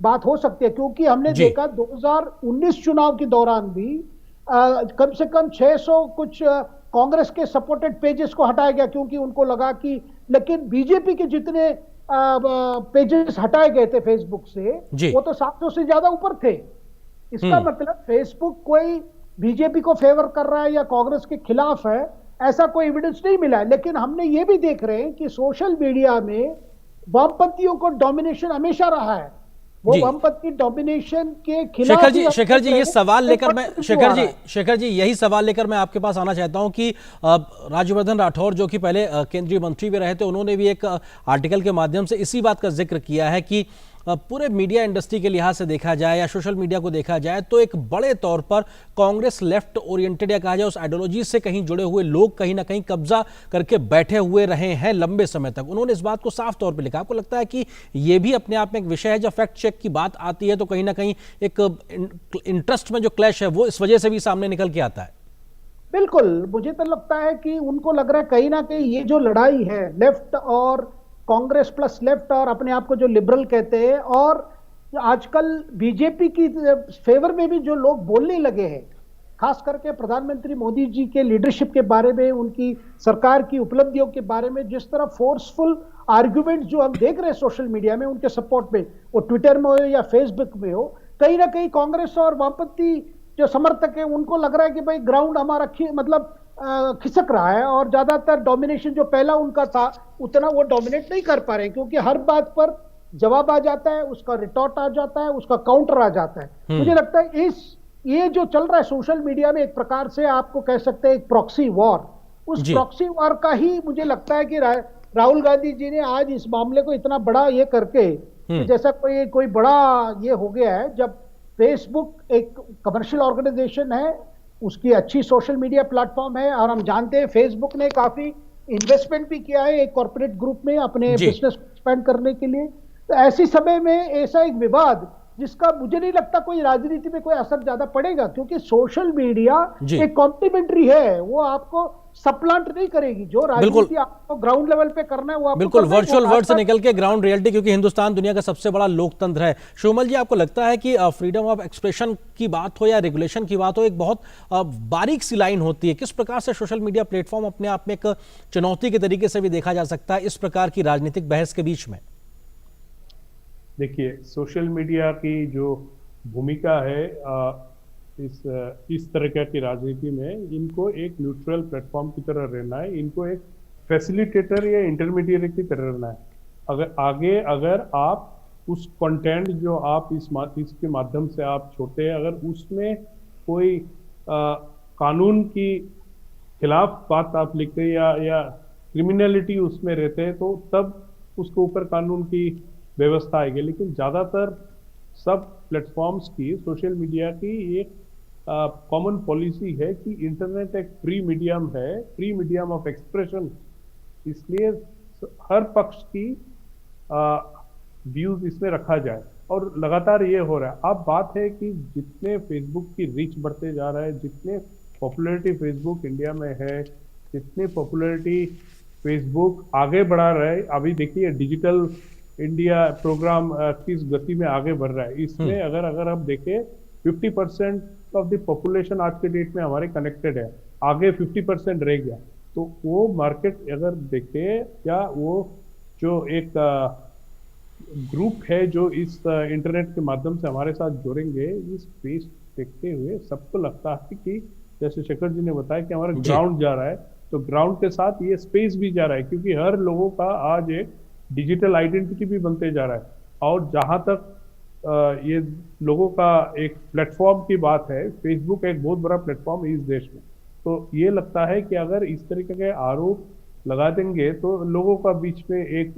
बात हो सकती है, क्योंकि हमने देखा 2019 चुनाव के दौरान भी कम से कम 600 कुछ कांग्रेस के सपोर्टेड पेजेस को हटाया गया क्योंकि उनको लगा कि, लेकिन बीजेपी के जितने पेजेस हटाए गए थे फेसबुक से वो तो 700 से ज्यादा ऊपर थे। इसका मतलब फेसबुक कोई बीजेपी को फेवर कर रहा है या कांग्रेस के खिलाफ है, ऐसा कोई एविडेंस नहीं मिला है। लेकिन हमने ये भी देख रहे हैं कि सोशल मीडिया में वामपंथियों को डोमिनेशन हमेशा रहा है, वो वामपंथी डोमिनेशन के खिलाफ। शेखर जी ये सवाल लेकर मैं शेखर जी यही सवाल लेकर मैं आपके पास आना चाहता हूं कि राज्यवर्धन राठौर जो कि पहले केंद्रीय मंत्री भी रहे थे, उन्होंने भी एक आर्टिकल के माध्यम से इसी बात का जिक्र किया है कि पूरे मीडिया इंडस्ट्री के लिहाज से देखा जाए या सोशल मीडिया को देखा जाए तो एक बड़े तौर पर कांग्रेस लेफ्ट ओरिएंटेड या कहा जाए उस आइडियोलॉजी से कहीं जुड़े हुए लोग कहीं ना कहीं कब्जा करके बैठे हुए रहे हैं लंबे समय तक। उन्होंने इस बात को साफ तौर पर लिखा। आपको लगता है कि यह भी अपने आप में एक विषय है, जब फैक्ट चेक की बात आती है तो कहीं ना कहीं एक इंटरेस्ट में जो क्लैश है वो इस वजह से भी सामने निकल के आता है? बिल्कुल, मुझे तो लगता है कि उनको लग रहा है कहीं ना कहीं ये जो लड़ाई है लेफ्ट और कांग्रेस प्लस लेफ्ट और अपने आप को जो लिबरल कहते हैं, और आजकल बीजेपी की फेवर में भी जो लोग बोलने लगे हैं, खास करके प्रधानमंत्री मोदी जी के लीडरशिप के बारे में, उनकी सरकार की उपलब्धियों के बारे में जिस तरह फोर्सफुल आर्ग्यूमेंट जो हम देख रहे हैं सोशल मीडिया में उनके सपोर्ट में, वो ट्विटर में हो या फेसबुक में हो, कहीं ना कहीं कांग्रेस और वामपंथी जो समर्थक है उनको लग रहा है कि भाई ग्राउंड हमारा मतलब खिसक रहा है और ज्यादातर डोमिनेशन जो पहला उनका था उतना वो डोमिनेट नहीं कर पा रहे हैं, क्योंकि हर बात पर जवाब आ जाता है, उसका रिटॉर्ट आ जाता है, उसका काउंटर आ जाता है। मुझे लगता है ये जो चल रहा है सोशल मीडिया में, एक प्रकार से आपको कह सकते हैं एक प्रॉक्सी वॉर, उस प्रॉक्सी वॉर का ही मुझे लगता है कि राहुल गांधी जी ने आज इस मामले को इतना बड़ा ये करके कि जैसा कोई बड़ा ये हो गया है, जब फेसबुक एक कमर्शियल ऑर्गेनाइजेशन है, उसकी अच्छी सोशल मीडिया प्लेटफॉर्म है, और हम जानते हैं फेसबुक ने काफी इन्वेस्टमेंट भी किया है एक कॉर्पोरेट ग्रुप में अपने बिजनेस को एक्सपेंड करने के लिए। तो ऐसी समय में ऐसा एक विवाद जिसका मुझे नहीं लगता कोई राजनीति में कोई असर ज्यादा पड़ेगा, क्योंकि सोशल मीडिया एक कॉम्प्लीमेंट्री है, वो आपको सप्लांट नहीं करेगी। जो राजनीति आपको ग्राउंड लेवल पे करना है वो आपको बिल्कुल वर्चुअल वर्ल्ड से निकल के ग्राउंड रियलिटी, क्योंकि हिंदुस्तान दुनिया का सबसे बड़ा लोकतंत्र है। शिवमल जी, आपको लगता है कि फ्रीडम ऑफ एक्सप्रेशन की बात हो या रेगुलेशन की बात हो, एक बहुत बारीक सी लाइन होती है। किस प्रकार से सोशल मीडिया प्लेटफॉर्म अपने आप में एक चुनौती के तरीके से भी देखा जा सकता है इस प्रकार की राजनीतिक बहस के बीच में? देखिए, सोशल मीडिया की जो भूमिका है इस तरह की राजनीति में, इनको एक न्यूट्रल प्लेटफॉर्म की तरह रहना है, इनको एक फैसिलिटेटर या इंटरमीडिएट की तरह रहना है। अगर आप उस कंटेंट जो आप इसके माध्यम से आप छोड़ते हैं, अगर उसमें कोई कानून की खिलाफ बात आप लिखते हैं या क्रिमिनलिटी उसमें रहते हैं, तो तब उसके ऊपर कानून की व्यवस्था आएगी। लेकिन ज़्यादातर सब प्लेटफॉर्म्स की, सोशल मीडिया की एक कॉमन पॉलिसी है कि इंटरनेट एक फ्री मीडियम है, फ्री मीडियम ऑफ एक्सप्रेशन, इसलिए हर पक्ष की व्यूज इसमें रखा जाए, और लगातार ये हो रहा है। अब बात है कि जितने फेसबुक की रीच बढ़ते जा रहा है, जितने पॉपुलैरिटी फेसबुक इंडिया में है, जितनी पॉपुलैरिटी फेसबुक आगे बढ़ा रहा है, अभी देखिए डिजिटल इंडिया प्रोग्राम किस गति में आगे बढ़ रहा है। इसमें अगर आप देखें 50% ऑफ द पॉपुलेशन आज के डेट में हमारे कनेक्टेड है, आगे 50% रह गया। तो वो मार्केट अगर देखें, या वो जो एक ग्रुप है जो इस इंटरनेट के माध्यम से हमारे साथ जुड़ेंगे, इस स्पेस देखते हुए सबको लगता है कि जैसे शेखर जी ने बताया कि हमारा ग्राउंड जा रहा है, तो ग्राउंड के साथ ये स्पेस भी जा रहा है, क्योंकि हर लोगों का आज एक डिजिटल आइडेंटिटी भी बनते जा रहा है। और जहां तक ये लोगों का एक प्लेटफॉर्म की बात है, फेसबुक एक बहुत बड़ा प्लेटफॉर्म है इस देश में, तो ये लगता है कि अगर इस तरीके के आरोप लगा देंगे तो लोगों का बीच में एक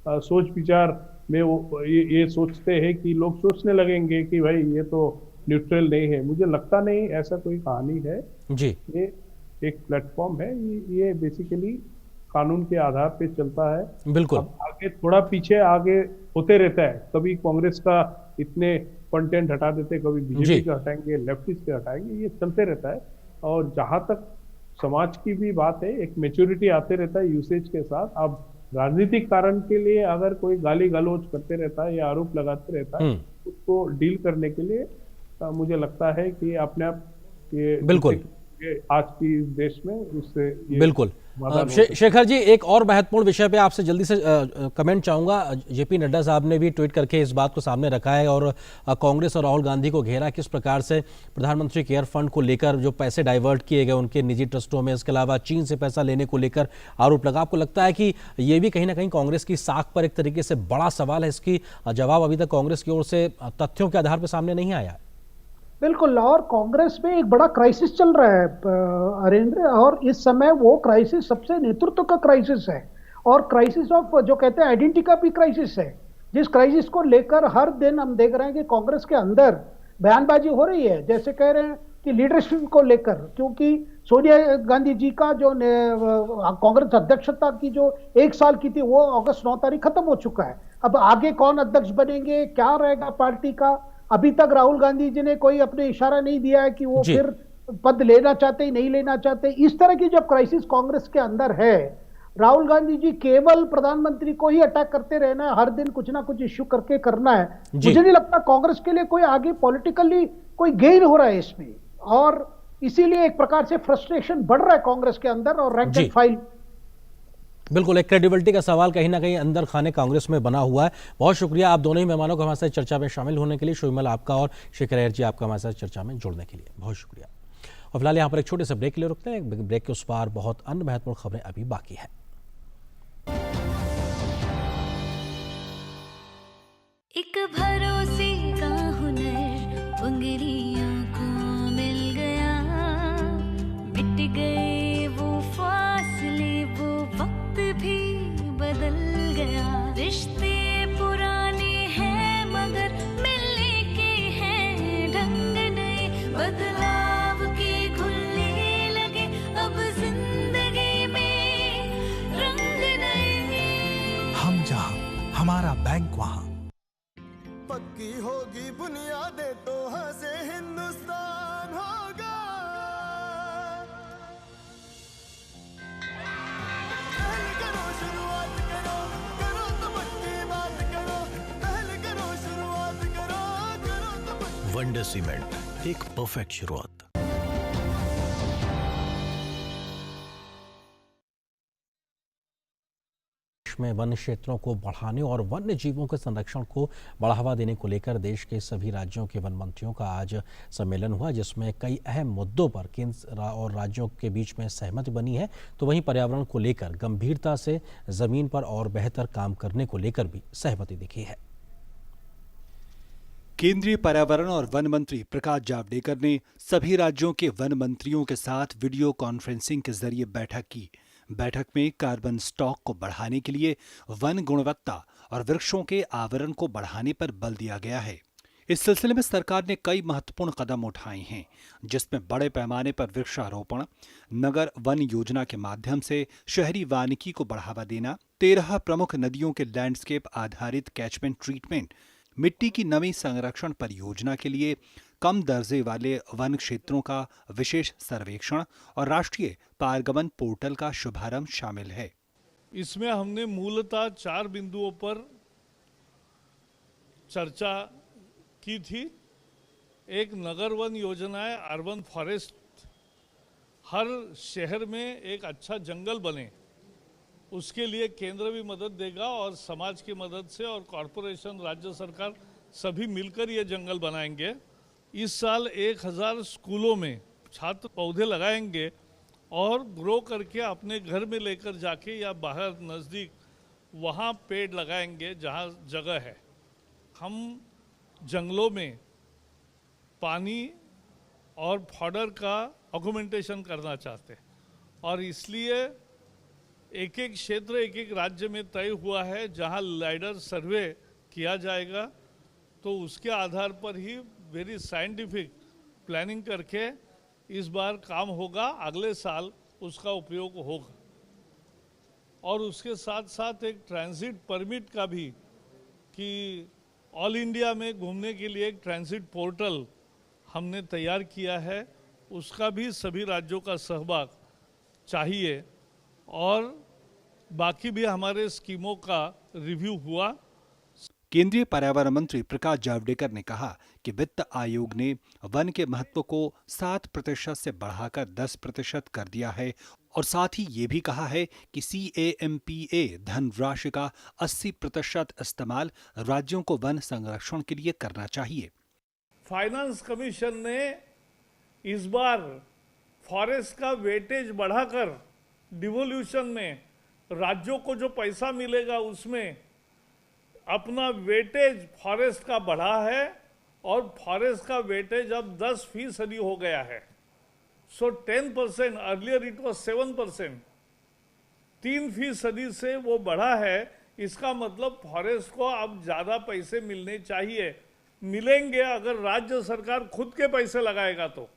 सोच विचार में ये सोचते हैं कि लोग सोचने लगेंगे कि भाई ये तो न्यूट्रल नहीं है। मुझे लगता नहीं ऐसा कोई कहानी है जी। ये एक प्लेटफॉर्म है, ये बेसिकली कानून के आधार पे चलता है। बिल्कुल। अब आगे थोड़ा पीछे आगे होते रहता है, कभी कांग्रेस का इतने कंटेंट हटा देते, कभी बीजेपी का हटाएंगे, लेफ्टिस्ट के हटाएंगे, ये चलते रहता है। और जहां तक समाज की भी बात है, एक मैच्योरिटी आते रहता है यूसेज के साथ। अब राजनीतिक कारण के लिए अगर कोई गाली गलौज करते रहता है या आरोप लगाते रहता है, उसको डील करने के लिए मुझे लगता है कि अपने आप ये बिल्कुल आज की इस देश में उससे बिल्कुल। शेखर जी, एक और महत्वपूर्ण विषय पे आपसे जल्दी से कमेंट चाहूंगा। जेपी नड्डा साहब ने भी ट्वीट करके इस बात को सामने रखा है और कांग्रेस और राहुल गांधी को घेरा, किस प्रकार से प्रधानमंत्री केयर फंड को लेकर जो पैसे डाइवर्ट किए गए उनके निजी ट्रस्टों में, इसके अलावा चीन से पैसा लेने को लेकर आरोप लगा। आपको लगता है कि ये भी कहीं ना कहीं कांग्रेस की साख पर एक तरीके से बड़ा सवाल है? इसकी जवाब अभी तक कांग्रेस की ओर से तथ्यों के आधार पर सामने नहीं आया? बिल्कुल, और कांग्रेस में एक बड़ा क्राइसिस चल रहा है अरेंद्र, और इस समय वो क्राइसिस सबसे नेतृत्व का क्राइसिस है, और क्राइसिस ऑफ जो कहते हैं आइडेंटिटी का भी क्राइसिस है, जिस क्राइसिस को लेकर हर दिन हम देख रहे हैं कि कांग्रेस के अंदर बयानबाजी हो रही है। जैसे कह रहे हैं कि लीडरशिप को लेकर, क्योंकि सोनिया गांधी जी का जो कांग्रेस अध्यक्षता की जो 1 साल की थी वो अगस्त 9 तारीख खत्म हो चुका है। अब आगे कौन अध्यक्ष बनेंगे, क्या रहेगा पार्टी का, अभी तक राहुल गांधी जी ने कोई अपने इशारा नहीं दिया है कि वो फिर पद लेना चाहते नहीं लेना चाहते। इस तरह की जब क्राइसिस कांग्रेस के अंदर है, राहुल गांधी जी केवल प्रधानमंत्री को ही अटैक करते रहना है, हर दिन कुछ ना कुछ इश्यू करके करना है। मुझे नहीं लगता कांग्रेस के लिए कोई आगे पॉलिटिकली कोई गेन हो रहा है इसमें, और इसीलिए एक प्रकार से फ्रस्ट्रेशन बढ़ रहा है कांग्रेस के अंदर, और रैंक एंड फाइल बिल्कुल एक क्रेडिबिलिटी का सवाल कहीं ना कहीं अंदर खाने कांग्रेस में बना हुआ है। बहुत शुक्रिया आप दोनों ही मेहमानों को हमारे साथ चर्चा में शामिल होने के लिए। शिवमल आपका और शेखर अय्यर जी आपका हमारे साथ चर्चा में जुड़ने के लिए बहुत शुक्रिया। और फिलहाल यहाँ पर एक छोटे से ब्रेक के लिए रुकते हैं। ब्रेक के उस पार बहुत अन्य महत्वपूर्ण खबरें अभी बाकी है। एक भरोसे का हुनर उंगलियों को मिल गया, मिट गए वो फासले, वो वक्त भी बदल गया। रिश्ते पुराने हैं मगर मिलने के हैं हम जहां, हमारा बैंक वहां। पक्की होगी बुनियादें तो हंसे हिंदुस्तान होगा। पहले करो शुरुआत करो, करो तो पक्की बात करो। पहले करो शुरुआत करो, करो तो पक्की। वंडर सीमेंट, एक परफेक्ट शुरुआत। में वन क्षेत्रों को बढ़ाने और वन्य जीवों के संरक्षण को बढ़ावा देने को लेकर देश के सभी राज्यों के वन मंत्रियों का आज सम्मेलन हुआ, जिसमें कई अहम मुद्दों पर केंद्र और राज्यों के बीच में सहमति बनी है। तो वहीं पर्यावरण को लेकर गंभीरता से जमीन पर और बेहतर काम करने को लेकर भी सहमति दिखी है। केंद्रीय पर्यावरण और वन मंत्री प्रकाश जावड़ेकर ने सभी राज्यों के वन मंत्रियों के साथ वीडियो कॉन्फ्रेंसिंग के जरिए बैठक की। बैठक में कार्बन स्टॉक को बढ़ाने के लिए वन गुणवत्ता और वृक्षों के आवरण को बढ़ाने पर बल दिया गया है। इस सिलसिले में सरकार ने कई महत्वपूर्ण कदम उठाए हैं, जिसमें बड़े पैमाने पर वृक्षारोपण, नगर वन योजना के माध्यम से शहरी वानिकी को बढ़ावा देना, 13 प्रमुख नदियों के लैंडस्केप आधारित कैचमेंट ट्रीटमेंट, मिट्टी की नमी संरक्षण परियोजना के लिए कम दर्जे वाले वन क्षेत्रों का विशेष सर्वेक्षण और राष्ट्रीय पारगमन पोर्टल का शुभारंभ शामिल है। इसमें हमने मूलतः 4 बिंदुओं पर चर्चा की थी। एक नगर वन योजना है, अर्बन फॉरेस्ट, हर शहर में एक अच्छा जंगल बने, उसके लिए केंद्र भी मदद देगा और समाज की मदद से और कॉरपोरेशन, राज्य सरकार सभी मिलकर ये जंगल बनाएंगे। इस साल 1000 स्कूलों में छात्र पौधे लगाएंगे और ग्रो करके अपने घर में लेकर जाके या बाहर नज़दीक वहाँ पेड़ लगाएंगे जहाँ जगह है। हम जंगलों में पानी और फॉडर का ऑगमेंटेशन करना चाहते हैं और इसलिए एक एक क्षेत्र, एक एक राज्य में तय हुआ है जहाँ लाइडर सर्वे किया जाएगा। तो उसके आधार पर ही वेरी साइंटिफिक प्लानिंग करके इस बार काम होगा, अगले साल उसका उपयोग होगा। और उसके साथ साथ एक ट्रांजिट परमिट का भी, कि ऑल इंडिया में घूमने के लिए एक ट्रांजिट पोर्टल हमने तैयार किया है, उसका भी सभी राज्यों का सहभाग चाहिए। और बाकी भी हमारे स्कीमों का रिव्यू हुआ। केंद्रीय पर्यावरण मंत्री प्रकाश जावड़ेकर ने कहा कि वित्त आयोग ने वन के महत्व को 7% से बढ़ाकर 10% कर दिया है और साथ ही ये भी कहा है कि CAMPA धनराशि का 80% इस्तेमाल राज्यों को वन संरक्षण के लिए करना चाहिए। फाइनेंस कमीशन ने इस बार फॉरेस्ट का वेटेज बढ़ाकर डिवोल्यूशन में राज्यों को जो पैसा मिलेगा उसमें अपना वेटेज फॉरेस्ट का बढ़ा है और फॉरेस्ट का वेटेज अब 10% हो गया है। सो 10%, अर्लियर इट वाज 7%, 3% से वो बढ़ा है। इसका मतलब फॉरेस्ट को अब ज़्यादा पैसे मिलने चाहिए, मिलेंगे अगर राज्य सरकार खुद के पैसे लगाएगा तो।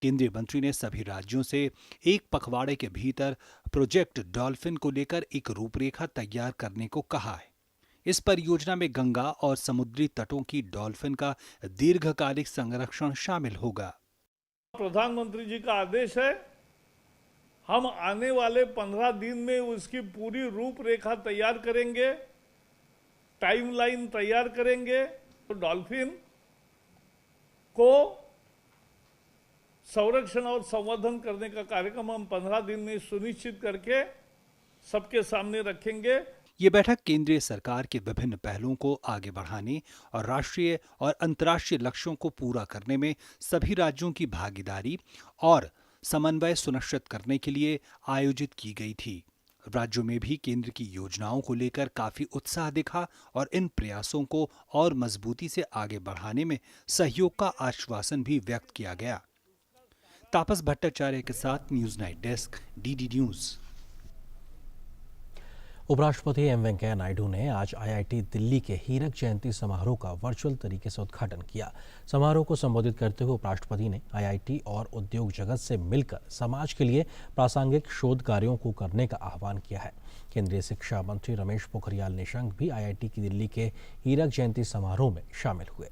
केंद्रीय मंत्री ने सभी राज्यों से एक पखवाड़े के भीतर प्रोजेक्ट डॉल्फिन को लेकर एक रूपरेखा तैयार करने को कहा है। इस परियोजना में गंगा और समुद्री तटों की डॉल्फिन का दीर्घकालिक संरक्षण शामिल होगा। प्रधानमंत्री जी का आदेश है, हम आने वाले 15 दिन में उसकी पूरी रूपरेखा तैयार करेंगे, टाइमलाइन तैयार करेंगे। तो डॉल्फिन को संरक्षण और संवर्धन करने का कार्यक्रम हम 15 दिन में सुनिश्चित करके सबके सामने रखेंगे। ये बैठक केंद्रीय सरकार के विभिन्न पहलुओं को आगे बढ़ाने और राष्ट्रीय और अंतर्राष्ट्रीय लक्ष्यों को पूरा करने में सभी राज्यों की भागीदारी और समन्वय सुनिश्चित करने के लिए आयोजित की गई थी। राज्यों में भी केंद्र की योजनाओं को लेकर काफी उत्साह दिखा और इन प्रयासों को और मजबूती से आगे बढ़ाने में सहयोग का आश्वासन भी व्यक्त किया गया। तापस भट्टाचार्य के साथ news night desk, DD news. उपराष्ट्रपति एम वेंकैया नायडू ने आज आईआईटी दिल्ली के हीरक जयंती समारोह का वर्चुअल तरीके से उद्घाटन किया। समारोह को संबोधित करते हुए उपराष्ट्रपति ने आईआईटी और उद्योग जगत से मिलकर समाज के लिए प्रासंगिक शोध कार्यों को करने का आह्वान किया है। केंद्रीय शिक्षा मंत्री रमेश पोखरियाल निशंक भी आईआईटी की दिल्ली के हीरक जयंती समारोह में शामिल हुए।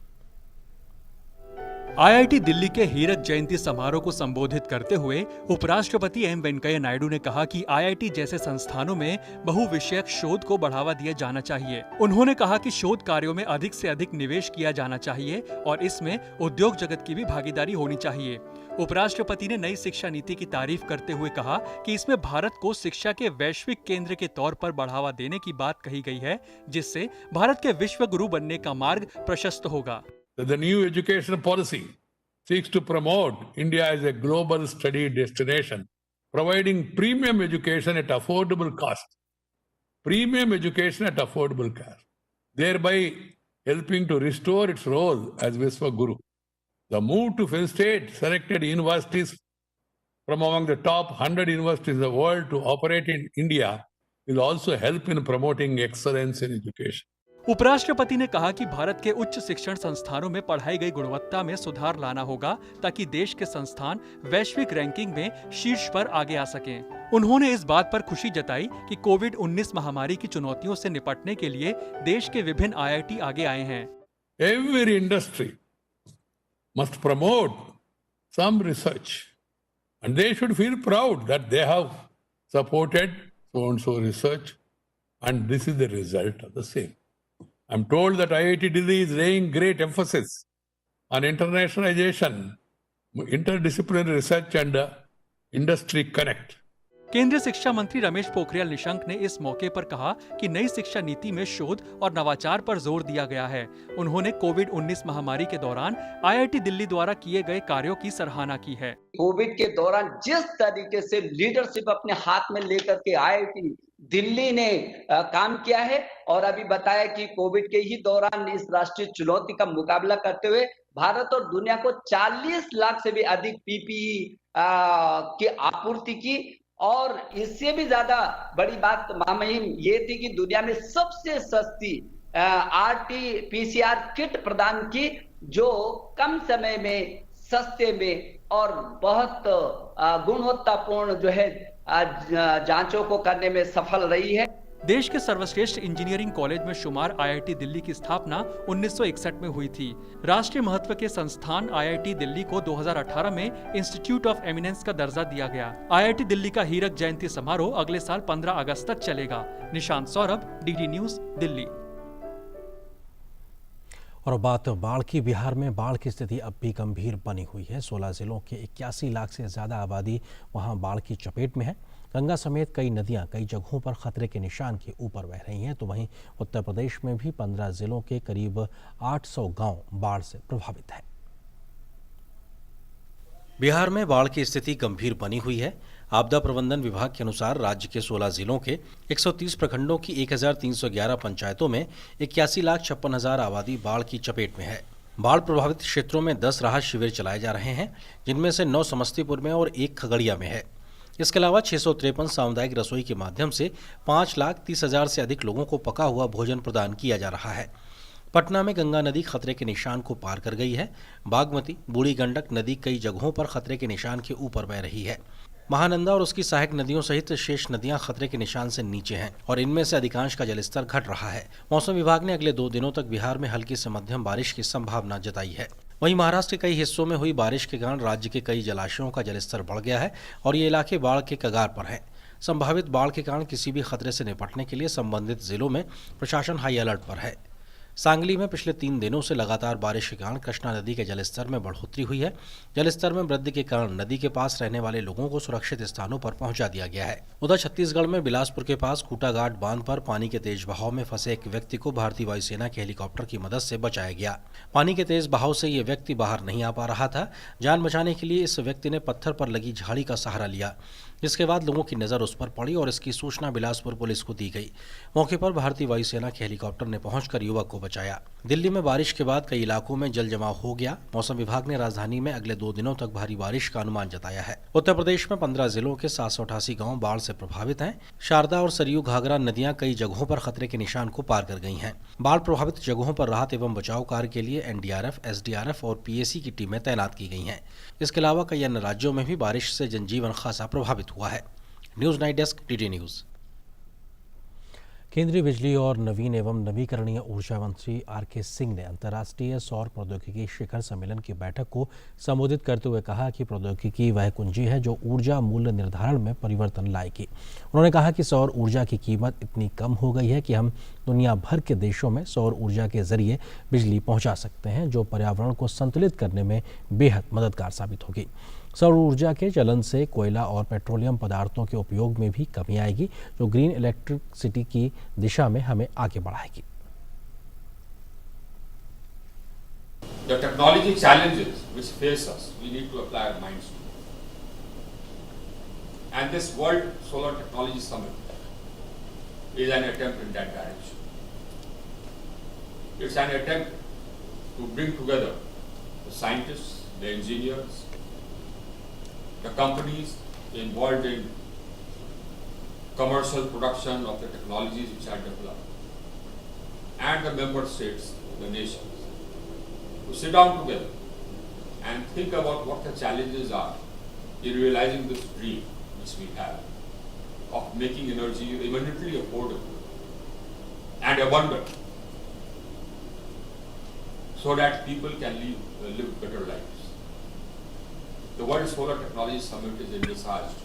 आईआईटी दिल्ली के हीरक जयंती समारोह को संबोधित करते हुए उपराष्ट्रपति एम वेंकैया नायडू ने कहा कि आईआईटी जैसे संस्थानों में बहुविषयक शोध को बढ़ावा दिया जाना चाहिए। उन्होंने कहा कि शोध कार्यों में अधिक से अधिक निवेश किया जाना चाहिए और इसमें उद्योग जगत की भी भागीदारी होनी चाहिए। उपराष्ट्रपति ने नई शिक्षा नीति की तारीफ करते हुए कहा कि इसमें भारत को शिक्षा के वैश्विक केंद्र के तौर पर बढ़ावा देने की बात कही गई है, जिससे भारत के विश्व गुरु बनने का मार्ग प्रशस्त होगा। The new educational policy seeks to promote India as a global study destination, providing premium education at affordable cost. Premium education at affordable cost, thereby helping to restore its role as Vishwa Guru. The move to State selected universities from among the top 100 universities in the world to operate in India will also help in promoting excellence in education. उपराष्ट्रपति ने कहा कि भारत के उच्च शिक्षण संस्थानों में पढ़ाई गई गुणवत्ता में सुधार लाना होगा ताकि देश के संस्थान वैश्विक रैंकिंग में शीर्ष पर आगे आ सकें। उन्होंने इस बात पर खुशी जताई कि कोविड-19 महामारी की चुनौतियों से निपटने के लिए देश के विभिन्न आईआईटी आगे आए हैं। Every industry must promote some research and they should feel proud that they have supported so and so research and this is the result of the same. I'm told that IIT Delhi is laying great emphasis on internationalization, interdisciplinary research and industry connect. केंद्रीय शिक्षा मंत्री रमेश पोखरियाल निशंक ने इस मौके पर कहा कि नई शिक्षा नीति में शोध और नवाचार पर जोर दिया गया है। उन्होंने कोविड-19 महामारी के दौरान आईआईटी दिल्ली द्वारा किए गए कार्यों की सराहना की है। कोविड के दौरान जिस तरीके से लीडरशिप अपने हाथ में लेकर के आईआईटी दिल्ली ने काम किया है और अभी बताया कि कोविड के ही दौरान इस राष्ट्रीय चुनौती का मुकाबला करते हुए भारत और दुनिया को 40 लाख से भी अधिक पीपीई की आपूर्ति की और इससे भी ज्यादा बड़ी बात महामहिम ये थी कि दुनिया में सबसे सस्ती RT-PCR किट प्रदान की जो कम समय में सस्ते में और बहुत गुणवत्तापूर्ण जो है जांचों को करने में सफल रही है। देश के सर्वश्रेष्ठ इंजीनियरिंग कॉलेज में शुमार आईआईटी दिल्ली की स्थापना 1961 में हुई थी। राष्ट्रीय महत्व के संस्थान आईआईटी दिल्ली को 2018 में इंस्टीट्यूट ऑफ एमिनेंस का दर्जा दिया गया। आईआईटी दिल्ली का हीरक जयंती समारोह अगले साल 15 अगस्त तक चलेगा। Nishant Saurabh, DD news, Delhi. और बात बाढ़ की। बिहार में बाढ़ की स्थिति अब भी गंभीर बनी हुई है। 16 जिलों के 81 लाख से ज़्यादा आबादी वहां बाढ़ की चपेट में है। गंगा समेत कई नदियां कई जगहों पर खतरे के निशान के ऊपर बह रही हैं, तो वहीं उत्तर प्रदेश में भी 15 जिलों के करीब 800 गांव बाढ़ से प्रभावित हैं। बिहार में बाढ़ की स्थिति गंभीर बनी हुई है। आपदा प्रबंधन विभाग के अनुसार राज्य के 16 जिलों के 130 प्रखंडों की 1311 पंचायतों में 81,56,000 आबादी बाढ़ की चपेट में है। बाढ़ प्रभावित क्षेत्रों में 10 राहत शिविर चलाए जा रहे हैं, जिनमें से 9 समस्तीपुर में और 1 खगड़िया में है। इसके अलावा 653 सामुदायिक रसोई के माध्यम से 5,30,000 से अधिक लोगों को पका हुआ भोजन प्रदान किया जा रहा है। पटना में गंगा नदी खतरे के निशान को पार कर गई है। बागमती, बूढ़ी गंडक नदी कई जगहों पर खतरे के निशान के ऊपर बह रही है। महानंदा और उसकी सहायक नदियों सहित शेष नदियां खतरे के निशान से नीचे हैं और इनमें से अधिकांश का जलस्तर घट रहा है। मौसम विभाग ने अगले 2 दिनों तक बिहार में हल्की से मध्यम बारिश की संभावना जताई है। वहीं महाराष्ट्र के कई हिस्सों में हुई बारिश के कारण राज्य के कई जलाशयों का जलस्तर बढ़ गया है और ये इलाके बाढ़ के कगार पर हैं। संभावित बाढ़ के कारण किसी भी खतरे से निपटने के लिए संबंधित जिलों में प्रशासन हाई अलर्ट पर है। सांगली में पिछले 3 दिनों से लगातार बारिश के कारण कृष्णा नदी के जलस्तर में बढ़ोतरी हुई है। जलस्तर में वृद्धि के कारण नदी के पास रहने वाले लोगों को सुरक्षित स्थानों पर पहुंचा दिया गया है। उधर छत्तीसगढ़ में बिलासपुर के पास खूटाघाट बांध पर पानी के तेज बहाव में फंसे एक व्यक्ति को भारतीय वायुसेना के हेलीकॉप्टर की मदद से बचाया गया। पानी के तेज बहाव से ये व्यक्ति बाहर नहीं आ पा रहा था। जान बचाने के लिए इस व्यक्ति ने पत्थर पर लगी झाड़ी का सहारा लिया, जिसके बाद लोगों की नज़र उस पर पड़ी और इसकी सूचना बिलासपुर पुलिस को दी गई। मौके पर भारतीय वायुसेना के हेलीकॉप्टर ने पहुंचकर युवक को बचाया। दिल्ली में बारिश के बाद कई इलाकों में जल जमाव हो गया। मौसम विभाग ने राजधानी में अगले 2 दिनों तक भारी बारिश का अनुमान जताया है। उत्तर प्रदेश में 15 जिलों के 788 गांव बाढ़ से प्रभावित हैं। शारदा और सरयू घाघरा नदियां कई जगहों पर खतरे के निशान को पार कर गई हैं। बाढ़ प्रभावित जगहों पर राहत एवं बचाव कार्य के लिए एनडीआरएफ, एसडीआरएफ और पीएसी की टीमें तैनात की गई हैं। इसके अलावा कई अन्य राज्यों में भी बारिश से जनजीवन खासा प्रभावित हुआ है। News night desk, DD news. केंद्रीय बिजली और नवीन एवं नवीकरणीय ऊर्जा मंत्री आर.के. सिंह ने अंतर्राष्ट्रीय सौर प्रौद्योगिकी शिखर सम्मेलन की बैठक को संबोधित करते हुए कहा कि प्रौद्योगिकी वह कुंजी है जो ऊर्जा मूल्य निर्धारण में परिवर्तन लाएगी। उन्होंने कहा कि सौर ऊर्जा की कीमत इतनी कम हो गई है कि हम दुनिया भर के देशों में सौर ऊर्जा के जरिए बिजली पहुंचा सकते हैं, जो पर्यावरण को संतुलित करने में बेहद मददगार साबित होगी। सौर ऊर्जा के चलन से कोयला और पेट्रोलियम पदार्थों के उपयोग में भी कमी आएगी, जो ग्रीन इलेक्ट्रिसिटी की दिशा में हमें आगे बढ़ाएगी। The technology challenges which face us, we need to apply our minds to. And this World Solar Technology Summit is an attempt in that direction. It's an attempt to bring together the scientists, the engineers, the companies involved in commercial production of the technologies which are developed, and the member states, the nations, to sit down together and think about what the challenges are in realizing this dream which we have of making energy eminently affordable and abundant, so that people can live better lives. The World Solar Technology Summit is envisaged.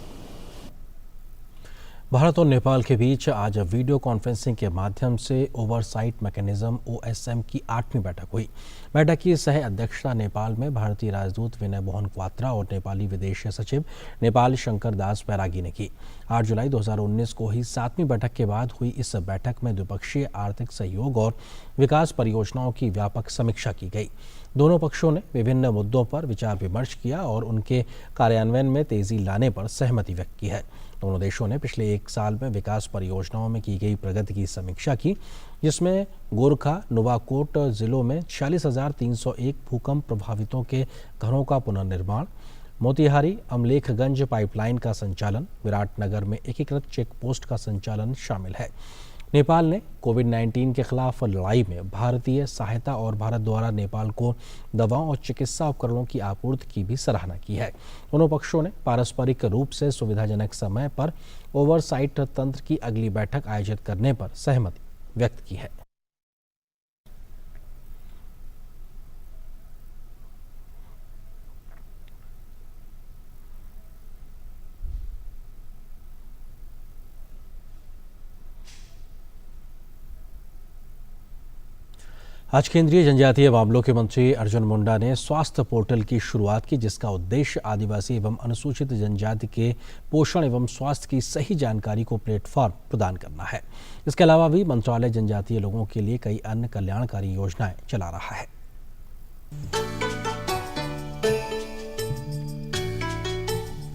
Bharat और नेपाल के बीच आज video conferencing के माध्यम से oversight mechanism OSM की 8वीं बैठक हुई। बैठक की सह अध्यक्षता नेपाल में भारतीय राजदूत विनय मोहन क्वात्रा और नेपाली विदेश सचिव नेपाल शंकर दास बैरागी ने की। 8 जुलाई 2019 को ही 7वीं बैठक के बाद हुई इस बैठक में द्विपक्षीय आर्थिक सहयोग और विकास परियोजनाओं की व्यापक समीक्षा की गई। दोनों पक्षों ने विभिन्न मुद्दों पर विचार विमर्श किया और उनके कार्यान्वयन में तेजी लाने पर सहमति व्यक्त की है। दोनों देशों ने पिछले 1 साल में विकास परियोजनाओं में की गई प्रगति की समीक्षा की, जिसमें गोरखा, नुवाकोट जिलों में 46,301 भूकंप प्रभावितों के घरों का पुनर्निर्माण, मोतिहारी अमलेखगंज पाइपलाइन का संचालन, विराटनगर में एकीकृत चेक पोस्ट का संचालन शामिल है। नेपाल ने कोविड-19 के खिलाफ लड़ाई में भारतीय सहायता और भारत द्वारा नेपाल को दवाओं और चिकित्सा उपकरणों की आपूर्ति की भी सराहना की है। दोनों पक्षों ने पारस्परिक रूप से सुविधाजनक समय पर ओवरसाइट तंत्र की अगली बैठक आयोजित करने पर सहमति व्यक्त की है। आज केंद्रीय जनजातीय मामलों के मंत्री अर्जुन मुंडा ने स्वास्थ्य पोर्टल की शुरुआत की, जिसका उद्देश्य आदिवासी एवं अनुसूचित जनजाति के पोषण एवं स्वास्थ्य की सही जानकारी को प्लेटफॉर्म प्रदान करना है। इसके अलावा भी मंत्रालय जनजातीय लोगों के लिए कई अन्य कल्याणकारी योजनाएं चला रहा है।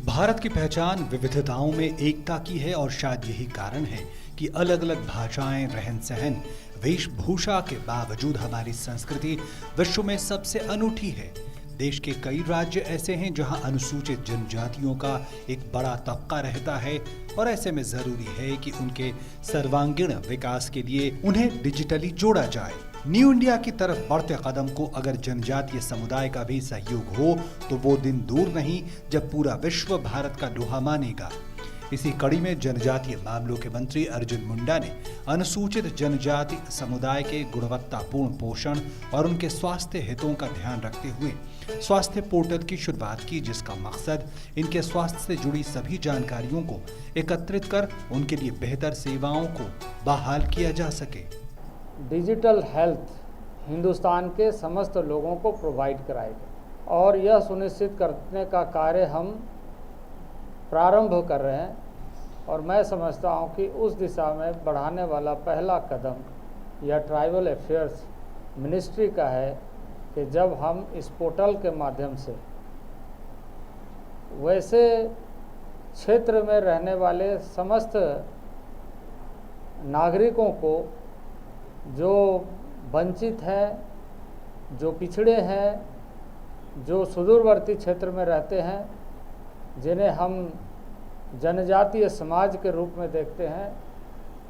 भारत की पहचान विविधताओं में एकता की है और शायद यही कारण है कि अलग अलग भाषाएं, रहन सहन, वेशभूषा के बावजूद हमारी संस्कृति विश्व में सबसे अनूठी है। देश के कई राज्य ऐसे हैं जहां अनुसूचित जनजातियों का एक बड़ा तबका रहता है और ऐसे में जरूरी है कि उनके सर्वांगीण विकास के लिए उन्हें डिजिटली जोड़ा जाए। न्यू इंडिया की तरफ बढ़ते कदम को अगर जनजातीय समुदाय का भी सहयोग हो तो वो दिन दूर नहीं जब पूरा विश्व भारत का दोहा मानेगा। इसी कड़ी में जनजातीय मामलों के मंत्री अर्जुन मुंडा ने अनुसूचित जनजाति समुदाय के गुणवत्तापूर्ण पोषण और उनके स्वास्थ्य हितों का ध्यान रखते हुए स्वास्थ्य पोर्टल की शुरुआत की, जिसका मकसद इनके स्वास्थ्य से जुड़ी सभी जानकारियों को एकत्रित कर उनके लिए बेहतर सेवाओं को बहाल किया जा सके। डिजिटल हेल्थ हिंदुस्तान के समस्त लोगों को प्रोवाइड कराएगा और यह सुनिश्चित करने का कार्य हम प्रारंभ कर रहे हैं और मैं समझता हूं कि उस दिशा में बढ़ाने वाला पहला कदम यह ट्राइबल अफेयर्स मिनिस्ट्री का है कि जब हम इस पोर्टल के माध्यम से वैसे क्षेत्र में रहने वाले समस्त नागरिकों को जो वंचित हैं, जो पिछड़े हैं, जो सुदूरवर्ती क्षेत्र में रहते हैं, जिन्हें हम जनजातीय समाज के रूप में देखते हैं,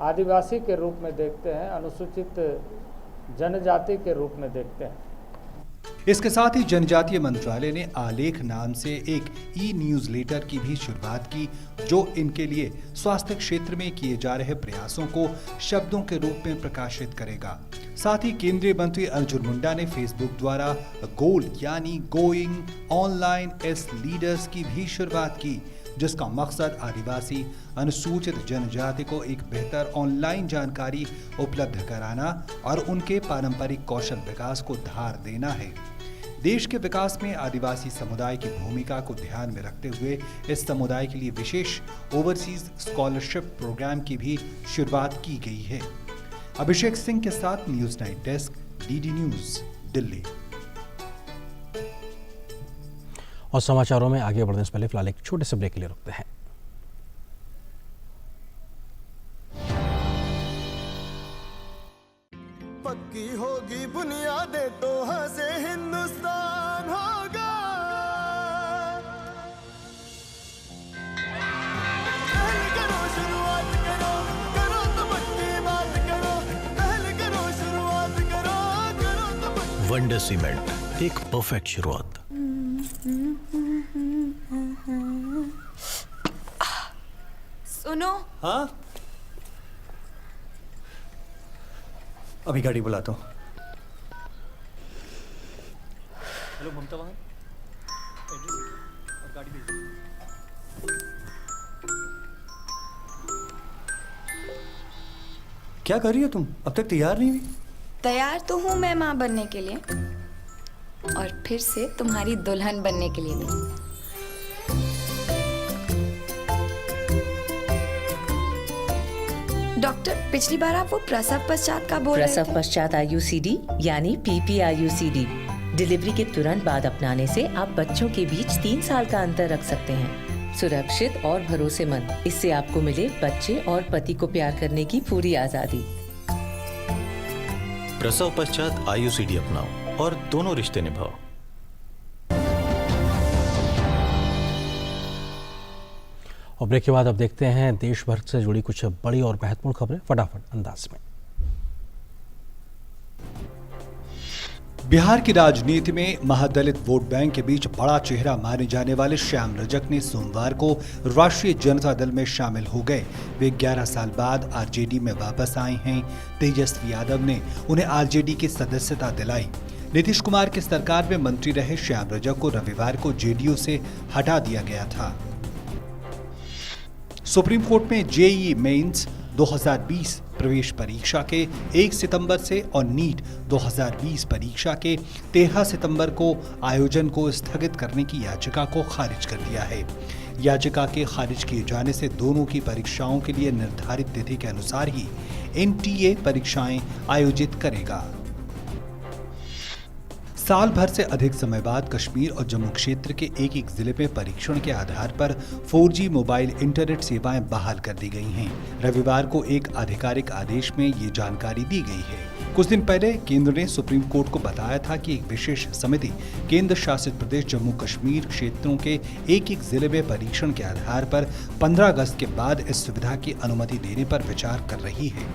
आदिवासी के रूप में देखते हैं, अनुसूचित जनजाति के रूप में देखते हैं। इसके साथ ही जनजातीय मंत्रालय ने आलेख नाम से एक ई न्यूज़लेटर की भी शुरुआत की, जो इनके लिए स्वास्थ्य क्षेत्र में किए जा रहे प्रयासों को शब्दों के रूप में प्रकाशित करेगा। साथ ही केंद्रीय मंत्री अर्जुन मुंडा ने फेसबुक द्वारा गोल यानी गोइंग ऑनलाइन एस लीडर्स की भी शुरुआत की, जिसका मकसद आदिवासी अनुसूचित जनजाति को एक बेहतर ऑनलाइन जानकारी उपलब्ध कराना और उनके पारंपरिक कौशल विकास को धार देना है। देश के विकास में आदिवासी समुदाय की भूमिका को ध्यान में रखते हुए इस समुदाय के लिए विशेष ओवरसीज स्कॉलरशिप प्रोग्राम की भी शुरुआत की गई है। अभिषेक सिंह के साथ news night desk, DD news, Delhi. और समाचारों में आगे बढ़ने से पहले फिलहाल एक छोटे से ब्रेक के लिए रुकते हैं। पक्की होगी बुनियादें तो हंसे हिंदुस्तान होगा। पहले करो शुरुआत करो, करो तो पक्की बात करो। पहले करो शुरुआत करो, करो तो पक्की। वंडर सीमेंट, एक परफेक्ट शुरुआत। सुनो। हाँ, अभी गाड़ी बुलाता हूँ। हेलो ममता, वहाँ और गाड़ी भेज। क्या कर रही हो तुम? अब तक तैयार नहीं हुई? तैयार तो हूँ मैं माँ बनने के लिए, और फिर से तुम्हारी दुल्हन बनने के लिए भी। डॉक्टर, पिछली बार आप वो प्रसव पश्चात का बोल रहे थे। प्रसव पश्चात आयुसीडी यानी PPIUCD डिलीवरी के तुरंत बाद अपनाने से आप बच्चों के बीच 3 साल का अंतर रख सकते हैं। सुरक्षित और भरोसेमंद। इससे आपको मिले बच्चे और पति को प्यार करने की पूरी आजादी। प्रसव पश्चात आयुसीडी अपनाओ और दोनों रिश्ते निभाओ। और ब्रेक के बाद अब देखते हैं देश भर से जुड़ी कुछ बड़ी और महत्वपूर्ण खबरें फटाफट अंदाज में। बिहार की राजनीति में महादलित वोट बैंक के बीच बड़ा चेहरा माने जाने वाले श्याम रजक ने सोमवार को राष्ट्रीय जनता दल में शामिल हो गए। वे 11 साल बाद आरजेडी में वापस आए हैं। तेजस्वी यादव ने उन्हें आरजेडी की सदस्यता दिलाई। नीतीश कुमार की सरकार में मंत्री रहे श्याम रजक को रविवार को जेडीयू से हटा दिया गया था। सुप्रीम कोर्ट में जेईई मेंस 2020 प्रवेश परीक्षा के 1 सितंबर से और नीट 2020 परीक्षा के 13 सितंबर को आयोजन को स्थगित करने की याचिका को खारिज कर दिया है। याचिका के खारिज किए जाने से दोनों की परीक्षाओं के लिए निर्धारित तिथि के अनुसार ही एनटीए परीक्षाएं आयोजित करेगा। साल भर से अधिक समय बाद कश्मीर और जम्मू क्षेत्र के एक जिले में परीक्षण के आधार पर 4G मोबाइल इंटरनेट सेवाएं बहाल कर दी गई हैं। रविवार को एक आधिकारिक आदेश में ये जानकारी दी गई है। कुछ दिन पहले केंद्र ने सुप्रीम कोर्ट को बताया था कि एक विशेष समिति केंद्र शासित प्रदेश जम्मू कश्मीर क्षेत्रों के एक जिले में परीक्षण के आधार पर 15 अगस्त के बाद इस सुविधा की अनुमति देने पर विचार कर रही है।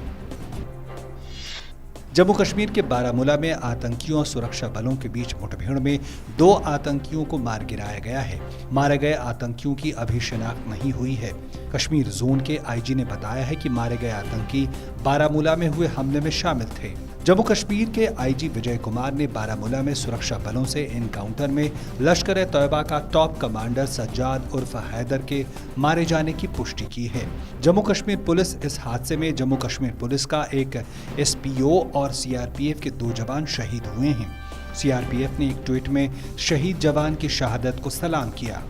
जम्मू कश्मीर के बारामूला में आतंकियों और सुरक्षा बलों के बीच मुठभेड़ में 2 आतंकियों को मार गिराया गया है। मारे गए आतंकियों की अभी शिनाख्त नहीं हुई है। कश्मीर जोन के आईजी ने बताया है कि मारे गए आतंकी बारामूला में हुए हमले में शामिल थे। जम्मू कश्मीर के आईजी विजय कुमार ने बारामूला में सुरक्षा बलों से एनकाउंटर में लश्कर-ए-तौयबा का टॉप कमांडर सज्जाद उर्फ हैदर के मारे जाने की पुष्टि की है। जम्मू कश्मीर पुलिस इस हादसे में जम्मू कश्मीर पुलिस का एक एसपीओ और सीआरपीएफ के 2 जवान शहीद हुए हैं। सीआरपीएफ ने एक ट्वीट में शहीद जवान की शहादत को सलाम किया।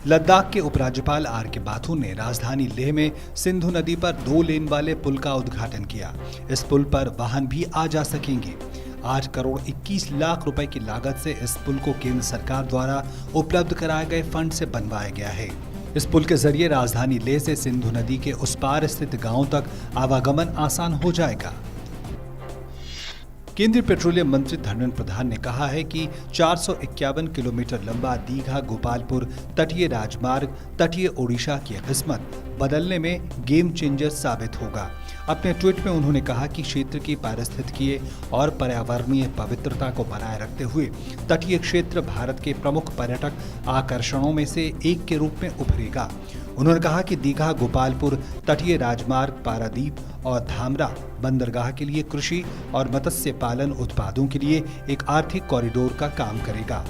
लद्दाख के उपराज्यपाल आर.के. बाथुर ने राजधानी लेह में सिंधु नदी पर 2 लेन वाले पुल का उद्घाटन किया। इस पुल पर वाहन भी आ जा सकेंगे। 8 करोड़ 21 लाख रुपए की लागत से इस पुल को केंद्र सरकार द्वारा उपलब्ध कराए गए फंड से बनवाया गया है। इस पुल के जरिए राजधानी लेह से सिंधु नदी के उस पार स्थित गांवों तक आवागमन आसान हो जाएगा। केंद्रीय पेट्रोलियम मंत्री धर्मेंद्र प्रधान ने कहा है कि 451 किलोमीटर लंबा दीघा गोपालपुर तटीय राजमार्ग तटीय ओडिशा की किस्मत बदलने में गेम चेंजर साबित होगा। अपने ट्वीट में उन्होंने कहा कि क्षेत्र की पारिस्थितिकीय और पर्यावरणीय पवित्रता को बनाए रखते हुए तटीय क्षेत्र भारत के प्रमुख पर्यटक आकर्षणों में से एक के रूप में उभरेगा। उन्होंने कहा कि दीघा गोपालपुर तटीय राजमार्ग पारादीप और धामरा बंदरगाह के लिए कृषि और मत्स्य पालन उत्पादों के लिए एक आर्थिक कॉरिडोर का काम करेगा।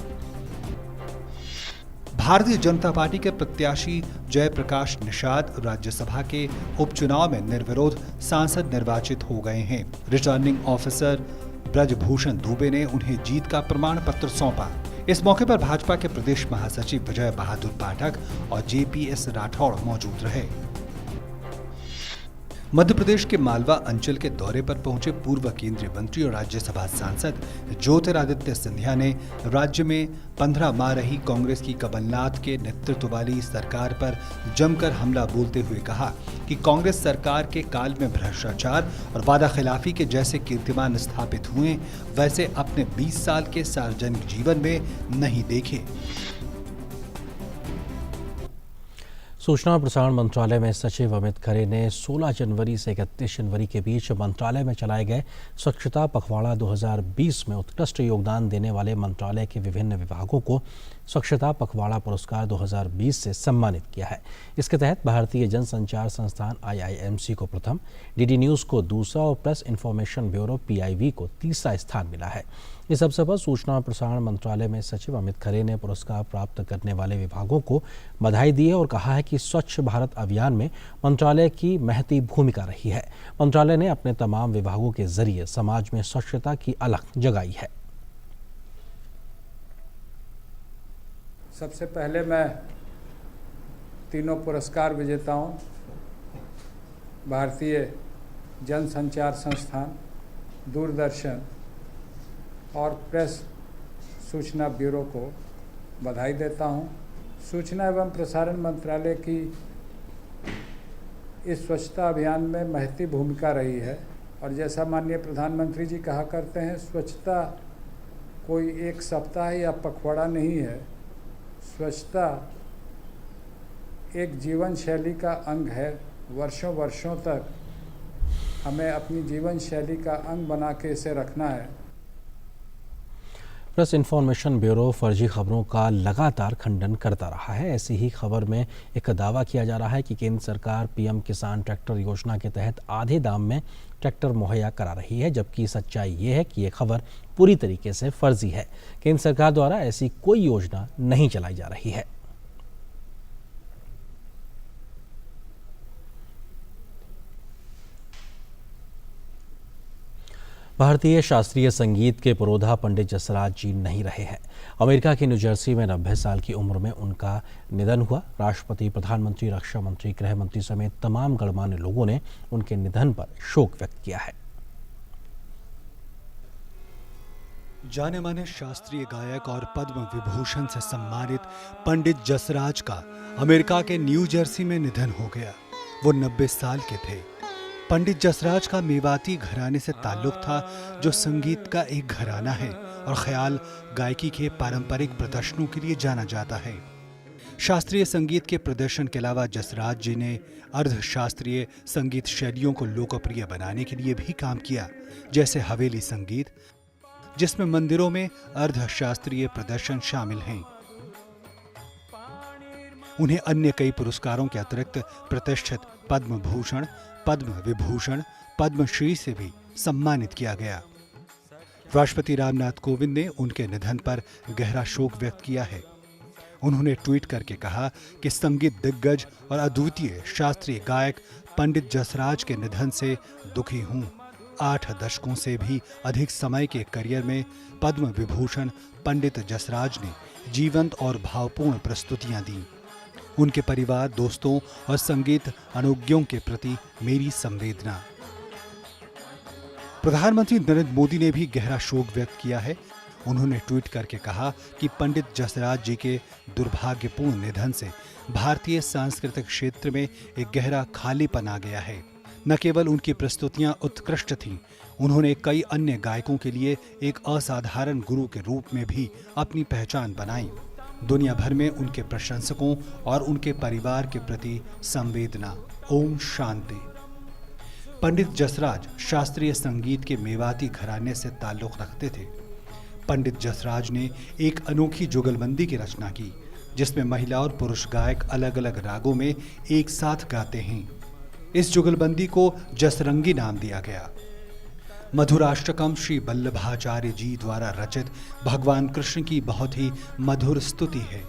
भारतीय जनता पार्टी के प्रत्याशी जयप्रकाश निषाद राज्यसभा के उपचुनाव में निर्विरोध सांसद निर्वाचित हो गए हैं। रिटर्निंग ऑफिसर ब्रजभूषण दुबे ने उन्हें जीत का प्रमाण पत्र सौंपा। इस मौके पर भाजपा के प्रदेश महासचिव विजय बहादुर पाठक और जेपीएस राठौड़ मौजूद रहे। मध्य प्रदेश के मालवा अंचल के दौरे पर पहुंचे पूर्व केंद्रीय मंत्री और राज्यसभा सांसद ज्योतिरादित्य सिंधिया ने राज्य में 15 माह रही कांग्रेस की कमलनाथ के नेतृत्व वाली सरकार पर जमकर हमला बोलते हुए कहा कि कांग्रेस सरकार के काल में भ्रष्टाचार और वादाखिलाफी के जैसे कीर्तिमान स्थापित हुए वैसे अपने 20 साल के सार्वजनिक जीवन में नहीं देखे। सूचना और प्रसारण मंत्रालय में सचिव अमित खरे ने 16 जनवरी से 31 जनवरी के बीच मंत्रालय में चलाए गए स्वच्छता पखवाड़ा 2020 में उत्कृष्ट योगदान देने वाले मंत्रालय के विभिन्न विभागों को स्वच्छता पखवाड़ा पुरस्कार 2020 से सम्मानित किया है। इसके तहत भारतीय जनसंचार संस्थान IIMC को प्रथम, DD न्यूज़ को दूसरा और प्रेस इन्फॉर्मेशन ब्यूरो PIB को तीसरा स्थान मिला है। इस अवसर पर सूचना और प्रसारण मंत्रालय में सचिव अमित खरे ने पुरस्कार प्राप्त करने वाले विभागों को बधाई दी और कहा है कि स्वच्छ भारत अभियान में मंत्रालय की महती भूमिका रही है। मंत्रालय ने अपने तमाम विभागों के जरिए समाज में स्वच्छता की अलख जगाई है। सबसे पहले मैं तीनों पुरस्कार विजेताओं भारतीय जनसंचार संस्थान, दूरदर्शन और प्रेस सूचना ब्यूरो को बधाई देता हूं। सूचना एवं प्रसारण मंत्रालय की इस स्वच्छता अभियान में महती भूमिका रही है और जैसा माननीय प्रधानमंत्री जी कहा करते हैं, स्वच्छता कोई एक सप्ताह या पखवाड़ा नहीं है। स्वच्छता एक जीवन शैली का अंग है। वर्षों वर्षों तक हमें अपनी जीवन शैली का अंग बना के इसे रखना है। प्रेस इन्फॉर्मेशन ब्यूरो फर्जी खबरों का लगातार खंडन करता रहा है। ऐसी ही खबर में एक दावा किया जा रहा है कि केंद्र सरकार PM किसान ट्रैक्टर योजना के तहत आधे दाम में ट्रैक्टर मुहैया करा रही है, जबकि सच्चाई ये है कि ये खबर पूरी तरीके से फर्जी है। केंद्र सरकार द्वारा ऐसी कोई योजना नहीं चलाई जा रही है। भारतीय शास्त्रीय संगीत के पुरोधा पंडित जसराज जी नहीं रहे हैं। अमेरिका के न्यू जर्सी में 90 साल की उम्र में उनका निधन हुआ। राष्ट्रपति, प्रधानमंत्री, रक्षा मंत्री, गृह मंत्री समेत तमाम गणमान्य लोगों ने उनके निधन पर शोक व्यक्त किया है। जाने माने शास्त्रीय गायक और पद्म विभूषण से सम्मानित पंडित जसराज का अमेरिका के न्यू जर्सी में निधन हो गया। वो 90 साल के थे। पंडित जसराज का मेवाती घराने से ताल्लुक था, जो संगीत का एक घराना है और ख्याल गायकी के पारंपरिक प्रदर्शनों के लिए जाना जाता है। शास्त्रीय संगीत के प्रदर्शन के अलावा जसराज जी ने अर्ध शास्त्रीय संगीत शैलियों को लोकप्रिय बनाने के लिए भी काम किया, जैसे हवेली संगीत, जिसमें मंदिरों में अर्ध शास्त्रीय प्रदर्शन शामिल हैं। उन्हें अन्य कई पुरस्कारों के अतिरिक्त प्रतिष्ठित पद्म भूषण, पद्म विभूषण, पद्मश्री से भी सम्मानित किया गया। राष्ट्रपति रामनाथ कोविंद ने उनके निधन पर गहरा शोक व्यक्त किया है। उन्होंने ट्वीट करके कहा कि संगीत दिग्गज और अद्वितीय शास्त्रीय गायक पंडित जसराज के निधन से दुखी हूं। 8 दशकों से भी अधिक समय के करियर में पद्म विभूषण पंडित जसराज ने जीवंत और भावपूर्ण प्रस्तुतियां दी। उनके परिवार, दोस्तों और संगीत अनुज्ञों के प्रति मेरी संवेदना। प्रधानमंत्री नरेंद्र मोदी ने भी गहरा शोक व्यक्त किया है। उन्होंने ट्वीट करके कहा कि पंडित जसराज जी के दुर्भाग्यपूर्ण निधन से भारतीय सांस्कृतिक क्षेत्र में एक गहरा खालीपन आ गया है। न केवल उनकी प्रस्तुतियां उत्कृष्ट थीं, उन्होंने कई अन्य गायकों के लिए एक असाधारण गुरु के रूप में भी अपनी पहचान बनाई। दुनिया भर में उनके प्रशंसकों और उनके परिवार के प्रति संवेदना। ओम शांति। पंडित जसराज शास्त्रीय संगीत के मेवाती घराने से ताल्लुक रखते थे। पंडित जसराज ने एक अनोखी जुगलबंदी की रचना की, जिसमें महिला और पुरुष गायक अलग अलग रागों में एक साथ गाते हैं। इस जुगलबंदी को जसरंगी नाम दिया गया। मधुराष्टकम श्री वल्लभाचार्य जी द्वारा रचित भगवान कृष्ण की बहुत ही मधुर स्तुति है।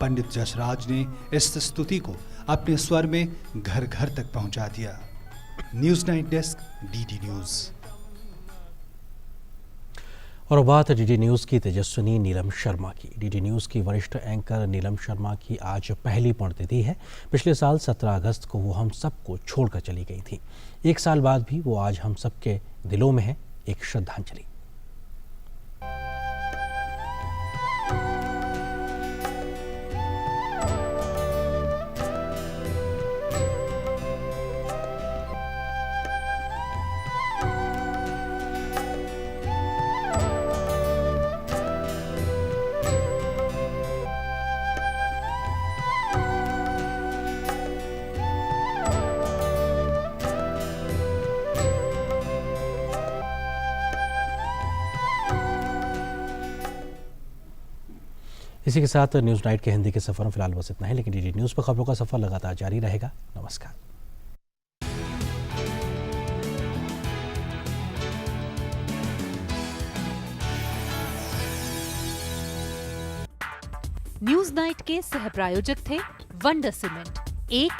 पंडित जसराज ने इस स्तुति को अपने स्वर में घर घर तक पहुंचा दिया। News night desk, DD news. और बात डीडी न्यूज़ की तेजस्विनी नीलम शर्मा की। डीडी न्यूज़ की वरिष्ठ एंकर नीलम शर्मा की आज पहली पुण्यतिथि है। पिछले साल 17 अगस्त को वो हम सबको छोड़कर चली गई थी। एक साल बाद भी वो आज हम सबके दिलों में है, एक श्रद्धांजलि। इसी के साथ न्यूज़ नाइट के हिंदी के सफ़र में फिलहाल बस इतना है, लेकिन डीडी न्यूज़ पर खबरों का सफ़र लगातार जारी रहेगा। नमस्कार। न्यूज़ नाइट के सह प्रायोजक थे वंडर सीमेंट, एक